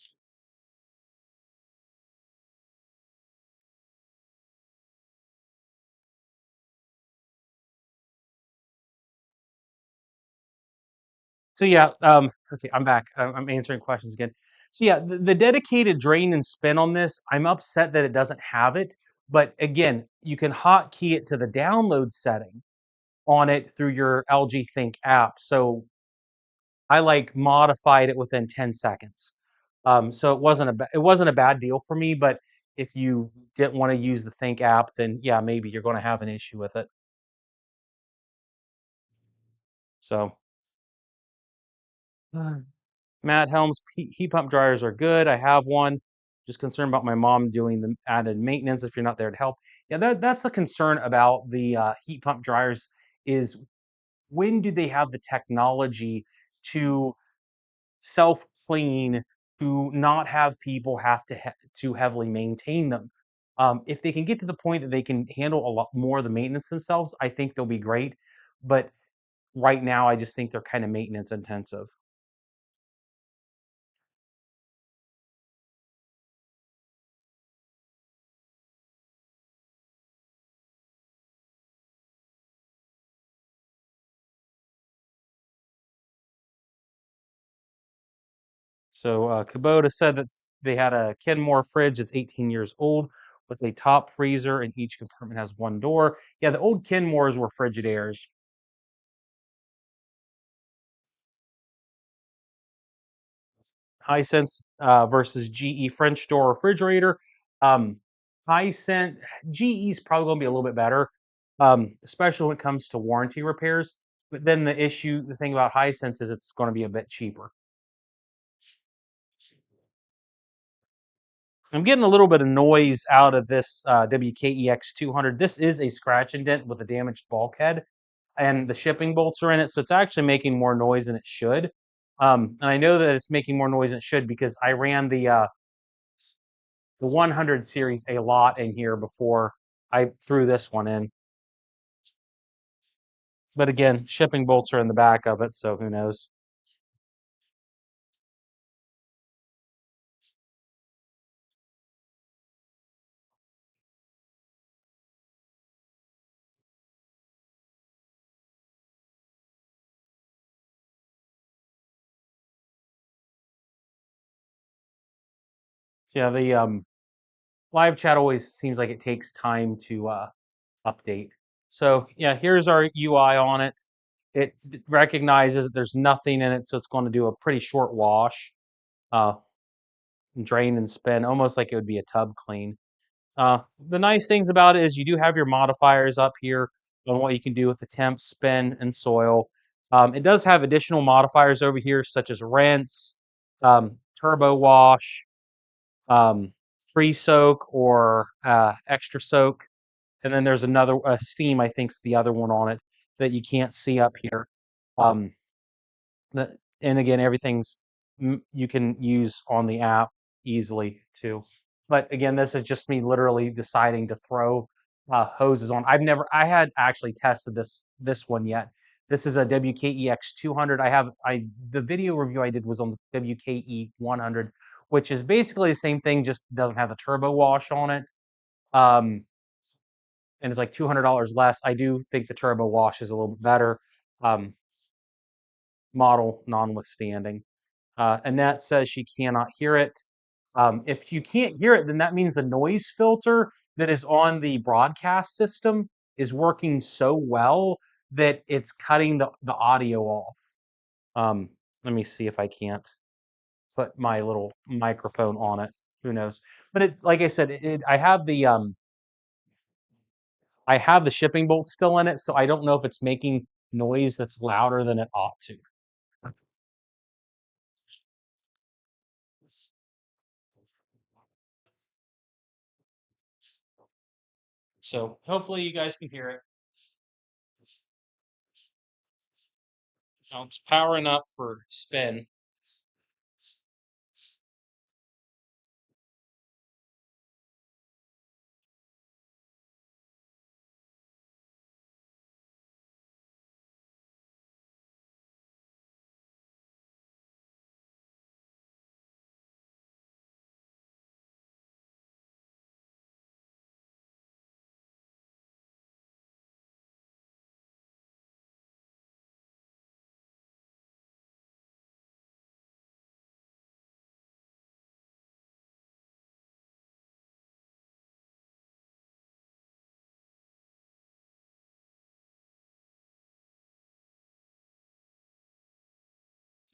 So yeah, okay, I'm back. I'm answering questions again. So yeah, the dedicated drain and spin on this, I'm upset that it doesn't have it. But again, you can hotkey it to the download setting on it through your LG Think app. So I like modified it within 10 seconds. So it wasn't a bad deal for me. But if you didn't want to use the Think app, then yeah, maybe you're going to have an issue with it. So. Matt Helms heat pump dryers are good. I have one. Just concerned about my mom doing the added maintenance if you're not there to help. Yeah, that's the concern about the heat pump dryers is when do they have the technology to self clean to not have people have to heavily maintain them. If they can get to the point that they can handle a lot more of the maintenance themselves, I think they'll be great. But right now, I just think they're kind of maintenance intensive. So Kubota said that they had a Kenmore fridge that's 18 years old with a top freezer, and each compartment has one door. Yeah, the old Kenmores were Frigidairs. Hisense versus GE French door refrigerator. Um, Hisense GE is probably going to be a little bit better, especially when it comes to warranty repairs. But then the thing about Hisense is it's going to be a bit cheaper. I'm getting a little bit of noise out of this WKEX 200. This is a scratch indent with a damaged bulkhead, and the shipping bolts are in it, so it's actually making more noise than it should. And I know that it's making more noise than it should because I ran the 100 series a lot in here before I threw this one in. But again, shipping bolts are in the back of it, so who knows? So yeah, the live chat always seems like it takes time to update. So yeah, here's our UI on it. It recognizes that there's nothing in it, so it's going to do a pretty short wash, uh, drain and spin, almost like it would be a tub clean. The nice things about it is you do have your modifiers up here on what you can do with the temp, spin, and soil. It does have additional modifiers over here, such as rinse, turbo wash, um, free soak, or extra soak. And then there's another steam, I think's the other one on it that you can't see up here. Um, and again, everything's you can use on the app easily too. But again, this is just me literally deciding to throw hoses on. I had actually tested this one yet. This is a WKEX 200. The video review I did was on the WKE 100, which is basically the same thing, just doesn't have the turbo wash on it. Um, and it's like $200 less. I do think the turbo wash is a little bit better, um, model notwithstanding. Annette says she cannot hear it. If you can't hear it, then that means the noise filter that is on the broadcast system is working so well that it's cutting the audio off. Um, Let me see if I can't put my little microphone on it. Who knows? But like I said, I have the shipping bolt still in it, so I don't know if it's making noise that's louder than it ought to. So hopefully you guys can hear it. Now it's powering up for spin.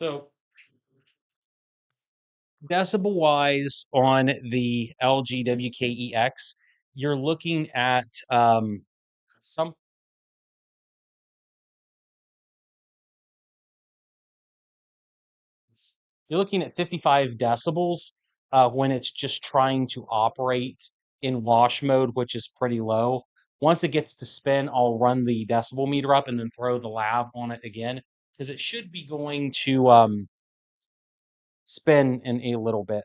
So decibel wise on the LG WKEX, you're looking at some you're looking at 55 decibels when it's just trying to operate in wash mode, which is pretty low. Once it gets to spin, I'll run the decibel meter up and then throw the lab on it again because it should be going to spin in a little bit.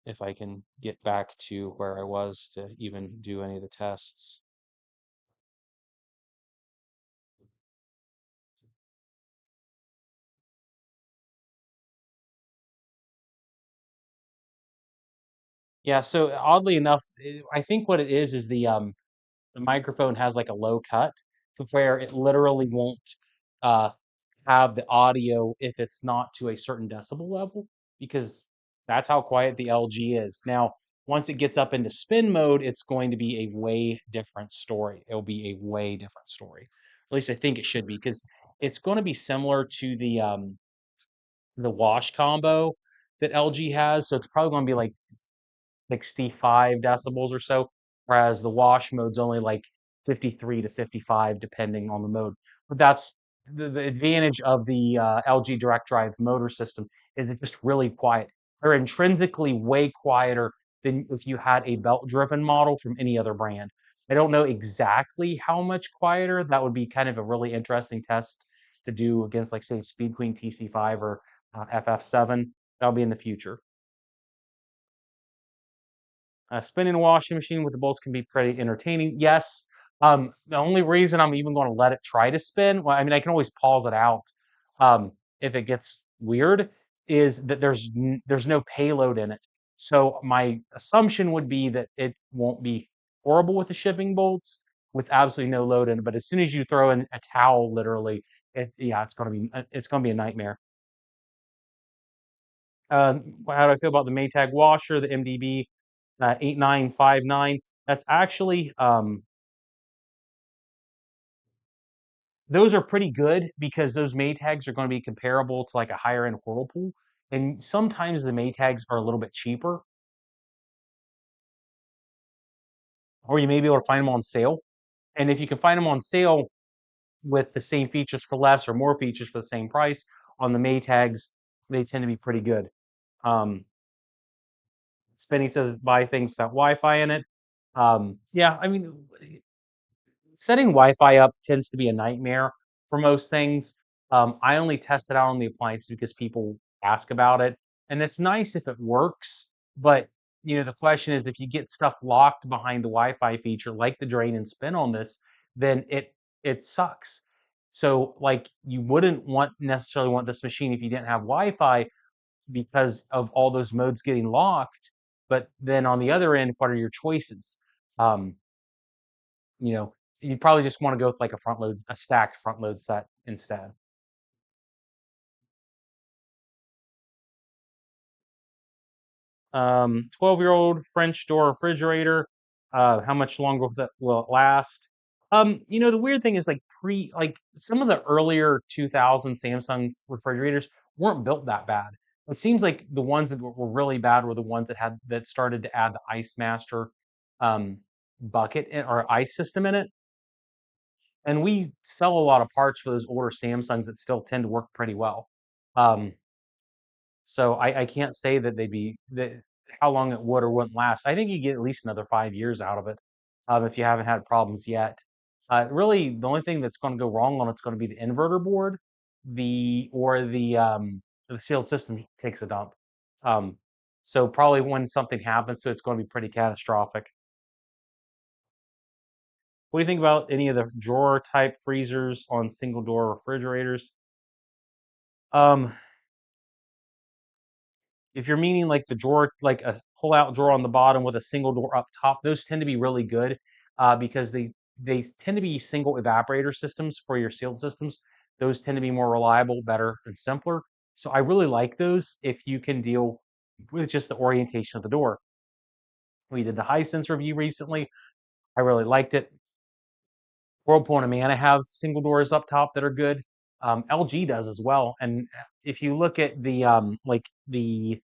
If I can get back to where I was to even do any of the tests. Yeah, so oddly enough, I think what it is the microphone has like a low cut to where it literally won't uh have the audio if it's not to a certain decibel level because that's how quiet the LG is. Now, once it gets up into spin mode, it's going to be a way different story. It'll be a way different story. At least I think it should be because it's going to be similar to the wash combo that LG has. So it's probably going to be like 65 decibels or so, whereas the wash mode's only like 53 to 55 depending on the mode. But that's the advantage of the LG direct drive motor system is it's just really quiet. They're intrinsically way quieter than if you had a belt driven model from any other brand. I don't know exactly how much quieter. That would be kind of a really interesting test to do against, like, say, Speed Queen TC5 or FF7. That'll be in the future. Spinning a washing machine with the bolts can be pretty entertaining. Yes. The only reason I'm even going to let it try to spin, well, I mean, I can always pause it out if it gets weird, is that there's no payload in it. So my assumption would be that it won't be horrible with the shipping bolts with absolutely no load in it. But as soon as you throw in a towel, literally, yeah, it's gonna be a nightmare. How do I feel about the Maytag washer, the MDB 8959? That's actually those are pretty good because those Maytags are going to be comparable to like a higher end Whirlpool, and sometimes the Maytags are a little bit cheaper, or you may be able to find them on sale. And if you can find them on sale with the same features for less or more features for the same price on the Maytags, they tend to be pretty good. Um, Spinny says buy things without Wi-Fi in it. Yeah, I mean, setting Wi-Fi up tends to be a nightmare for most things. I only test it out on the appliance because people ask about it, and it's nice if it works. But the question is, if you get stuff locked behind the Wi-Fi feature, like the drain and spin on this, then it sucks. So, like, you wouldn't necessarily want this machine if you didn't have Wi-Fi because of all those modes getting locked. But then on the other end, what are your choices? Um, you know, you probably just want to go with like a stacked front load set instead. 12-year-old French door refrigerator. How much longer will it last? The weird thing is like some of the earlier 2000 Samsung refrigerators weren't built that bad. It seems like the ones that were really bad were the ones that started to add the Ice Master um, or ice system in it. And we sell a lot of parts for those older Samsungs that still tend to work pretty well. Um, so I can't say that how long it would or wouldn't last. I think you get at least another 5 years out of it if you haven't had problems yet. Really, the only thing that's going to go wrong on it's going to be the inverter board, the sealed system takes a dump. Um, so probably when something happens, so it's going to be pretty catastrophic. What do you think about any of the drawer type freezers on single door refrigerators? Um, if you're meaning like the drawer, like a pull out drawer on the bottom with a single door up top, those tend to be really good because they tend to be single evaporator systems for your sealed systems. Those tend to be more reliable, better, and simpler. So I really like those if you can deal with just the orientation of the door. We did the Hisense review recently. I really liked it. Whirlpool and Amana have single doors up top that are good. LG does as well. And if you look at the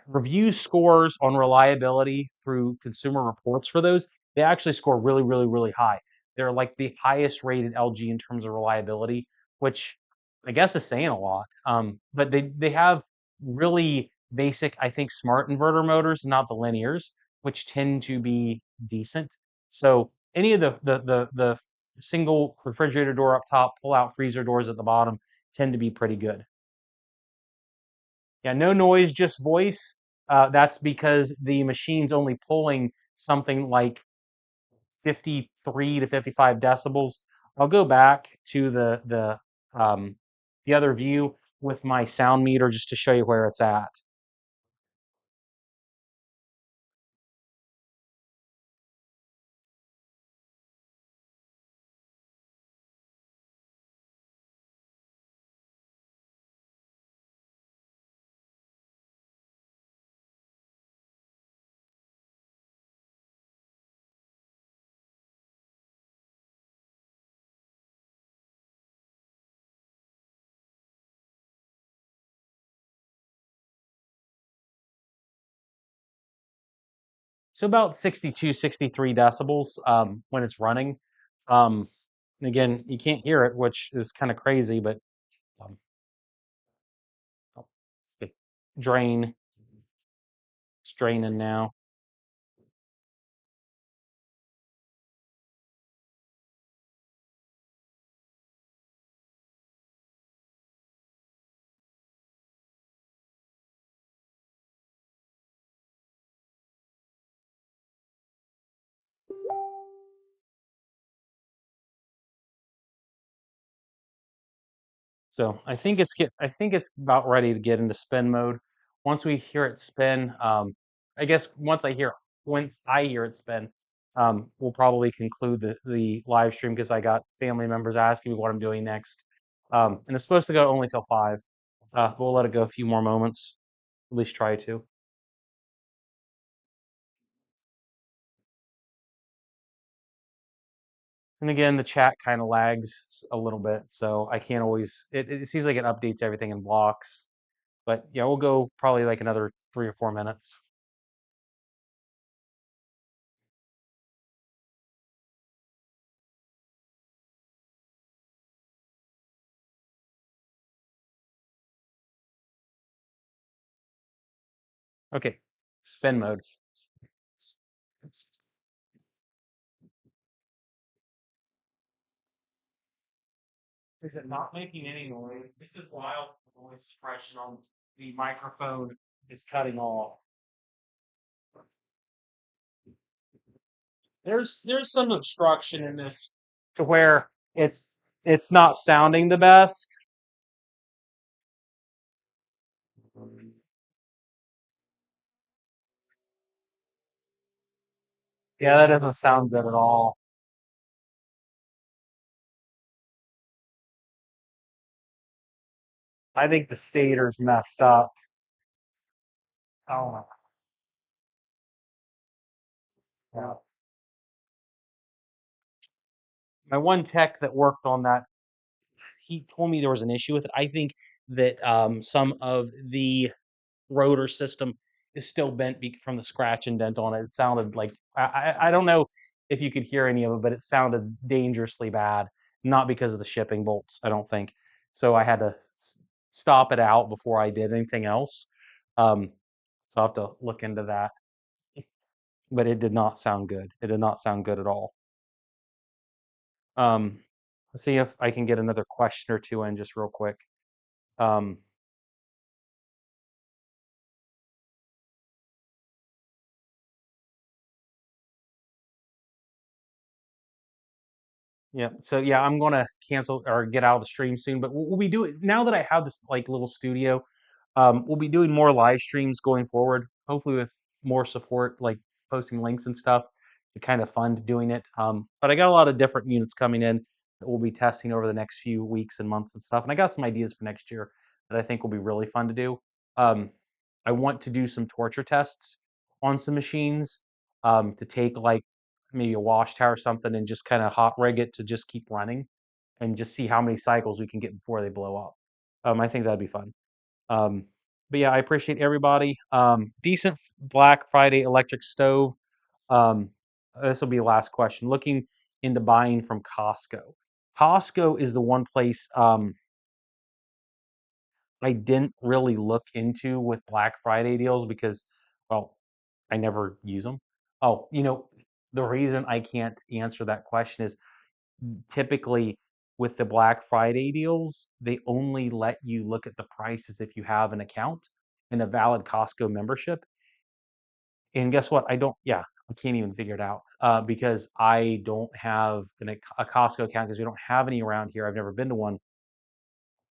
review scores on reliability through Consumer Reports for those, they actually score really, really, really high. They're like the highest rated LG in terms of reliability, which I guess is saying a lot. But they have really basic, I think, smart inverter motors, not the linears, which tend to be decent. So any of the single refrigerator door up top, pull out freezer doors at the bottom tend to be pretty good. Yeah, no noise, just voice. That's because the machine's only pulling something like 53 to 55 decibels. I'll go back to the other view with my sound meter just to show you where it's at. So about 62, 63 decibels when it's running. Um, again, you can't hear it, which is kind of crazy, but um, oh, okay. Drain, it's draining now. So I think it's about ready to get into spin mode. Once we hear it spin, I guess once I hear it spin, we'll probably conclude the live stream because I got family members asking me what I'm doing next. And it's supposed to go only till 5. We'll let it go a few more moments, at least try to. And again, the chat kind of lags a little bit, so I can't always. It seems like it updates everything in blocks, but yeah, we'll go probably like another 3 or 4 minutes. Okay, spin mode. Is it not making any noise? This is while the noise suppression on the microphone is cutting off. There's some obstruction in this to where it's not sounding the best. Yeah, that doesn't sound good at all. I think the stator's messed up. Oh my God. My one tech that worked on that, he told me there was an issue with it. I think that some of the rotor system is still bent from the scratch and dent on it. It sounded like I don't know if you could hear any of it, but it sounded dangerously bad. Not because of the shipping bolts, I don't think. So I had to stop it out before I did anything else. So I'll have to look into that. But it did not sound good. It did not sound good at all. Um, let's see if I can get another question or two in just real quick. Um, Yeah. So yeah, I'm gonna cancel or get out of the stream soon. But we'll be doing now that I have this like little studio. We'll be doing more live streams going forward. Hopefully with more support, like posting links and stuff. To kind of fund doing it. But I got a lot of different units coming in that we'll be testing over the next few weeks and months and stuff. And I got some ideas for next year that I think will be really fun to do. Um, I want to do some torture tests on some machines to take like maybe a wash tower or something and just kind of hot rig it to just keep running and just see how many cycles we can get before they blow up. I think that'd be fun. Um, but yeah, I appreciate everybody. Decent Black Friday electric stove. Um, this will be the last question. Looking into buying from Costco. Costco is the one place I didn't really look into with Black Friday deals because, well, I never use them. Oh, the reason I can't answer that question is typically with the Black Friday deals, they only let you look at the prices if you have an account and a valid Costco membership. And guess what? I can't even figure it out because I don't have a Costco account because we don't have any around here. I've never been to one.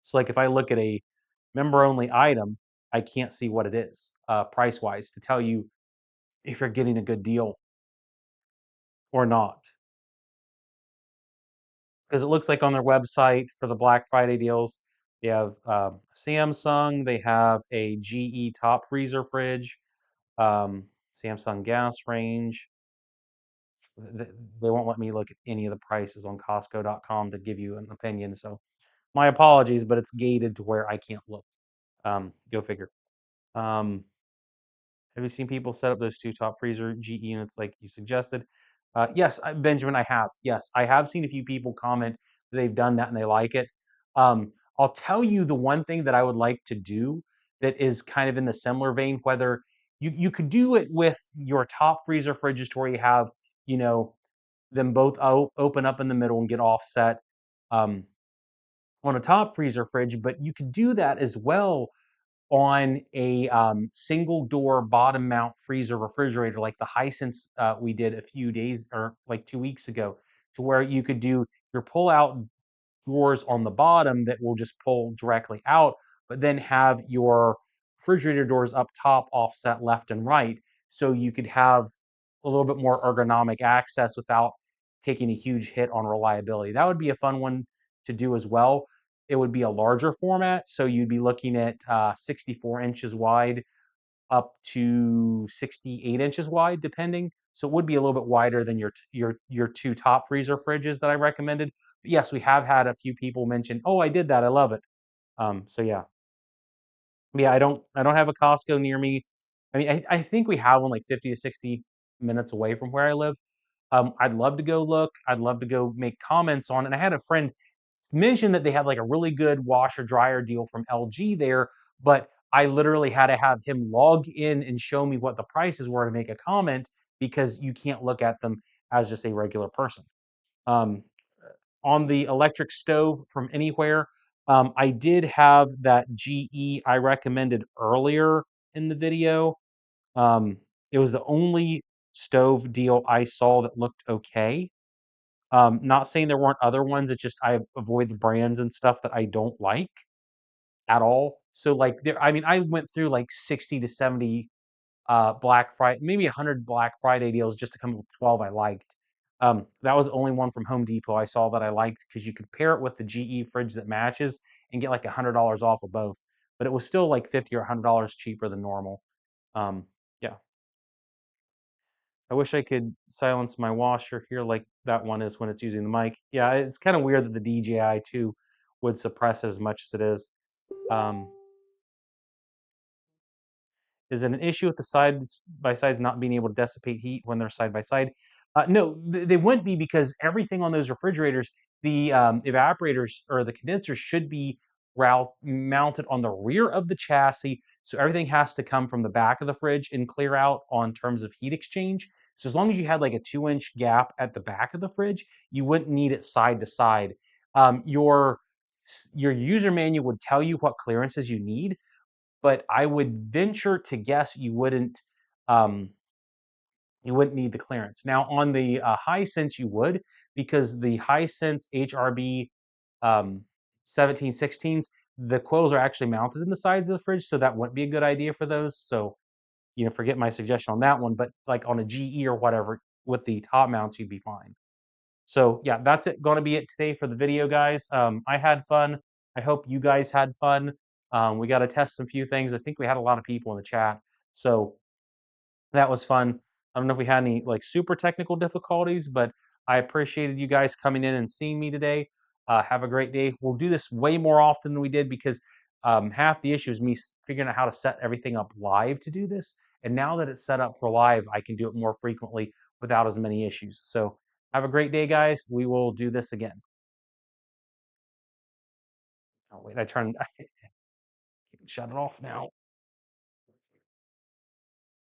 So, like, if I look at a member only item, I can't see what it is price wise to tell you if you're getting a good deal or not. Because it looks like on their website for the Black Friday deals, they have Samsung, they have a GE top freezer fridge, um, Samsung gas range. th- they won't let me look at any of the prices on Costco.com to give you an opinion. So my apologies, but it's gated to where I can't look. Go figure. Um, have you seen people set up those two top freezer GE units like you suggested? Yes, Benjamin, I have. Yes, I have seen a few people comment that they've done that and they like it. I'll tell you the one thing that I would like to do that is kind of in the similar vein, whether you could do it with your top freezer fridges to where you have, you know, them both open up in the middle and get offset um, on a top freezer fridge, but you could do that as well on a single door bottom mount freezer refrigerator like the Hisense we did a few days or like 2 weeks ago, to where you could do your pull out drawers on the bottom that will just pull directly out, but then have your refrigerator doors up top offset left and right. So you could have a little bit more ergonomic access without taking a huge hit on reliability. That would be a fun one to do as well. It would be a larger format. So you'd be looking at 64 inches wide up to 68 inches wide, depending. So it would be a little bit wider than your two top freezer fridges that I recommended. But yes, we have had a few people mention, "Oh, I did that. I love it." So yeah, yeah. I don't have a Costco near me. I mean, I think we have one like 50 to 60 minutes away from where I live. I'd love to go look. I'd love to go make comments on it. And I had a friend mention that they had like a really good washer dryer deal from LG there, but I literally had to have him log in and show me what the prices were to make a comment because you can't look at them as just a regular person. Um, on the electric stove from anywhere, I did have that GE I recommended earlier in the video. Um, it was the only stove deal I saw that looked okay. Not saying there weren't other ones, it's just I avoid the brands and stuff that I don't like at all. So, like, I mean, I went through like 60 to 70 Black Friday, maybe 100 Black Friday deals just to come up with 12 I liked. That was the only one from Home Depot I saw that I liked because you could pair it with the GE fridge that matches and get like $100 off of both. But it was still like 50 or $100 cheaper than normal. Um, yeah. I wish I could silence my washer here like that one is when it's using the mic. Yeah, it's kind of weird that the DJI 2 would suppress as much as it is. Um, is it an issue with the side by sides not being able to dissipate heat when they're side by side? No, they wouldn't be because everything on those refrigerators, the evaporators or the condensers should be mounted on the rear of the chassis. So everything has to come from the back of the fridge and clear out on terms of heat exchange. So as long as you had like a 2 inch gap at the back of the fridge, you wouldn't need it side to side. Your user manual would tell you what clearances you need, but I would venture to guess um, you wouldn't need the clearance. Now on the Hisense you would, because the Hisense HRB 1716s, the coils are actually mounted in the sides of the fridge, so that wouldn't be a good idea for those. So forget my suggestion on that one. But like on a GE or whatever with the top mounts, you'd be fine. So yeah, that's it. Going to be it today for the video, guys. I had fun. I hope you guys had fun. We got to test some few things. I think we had a lot of people in the chat, so that was fun. I don't know if we had any like super technical difficulties, but I appreciated you guys coming in and seeing me today. Have a great day. We'll do this way more often than we did because half the issue is me figuring out how to set everything up live to do this. And now that it's set up for live, I can do it more frequently without as many issues. So have a great day, guys. We will do this again. Oh, wait, I turned, shut it off now.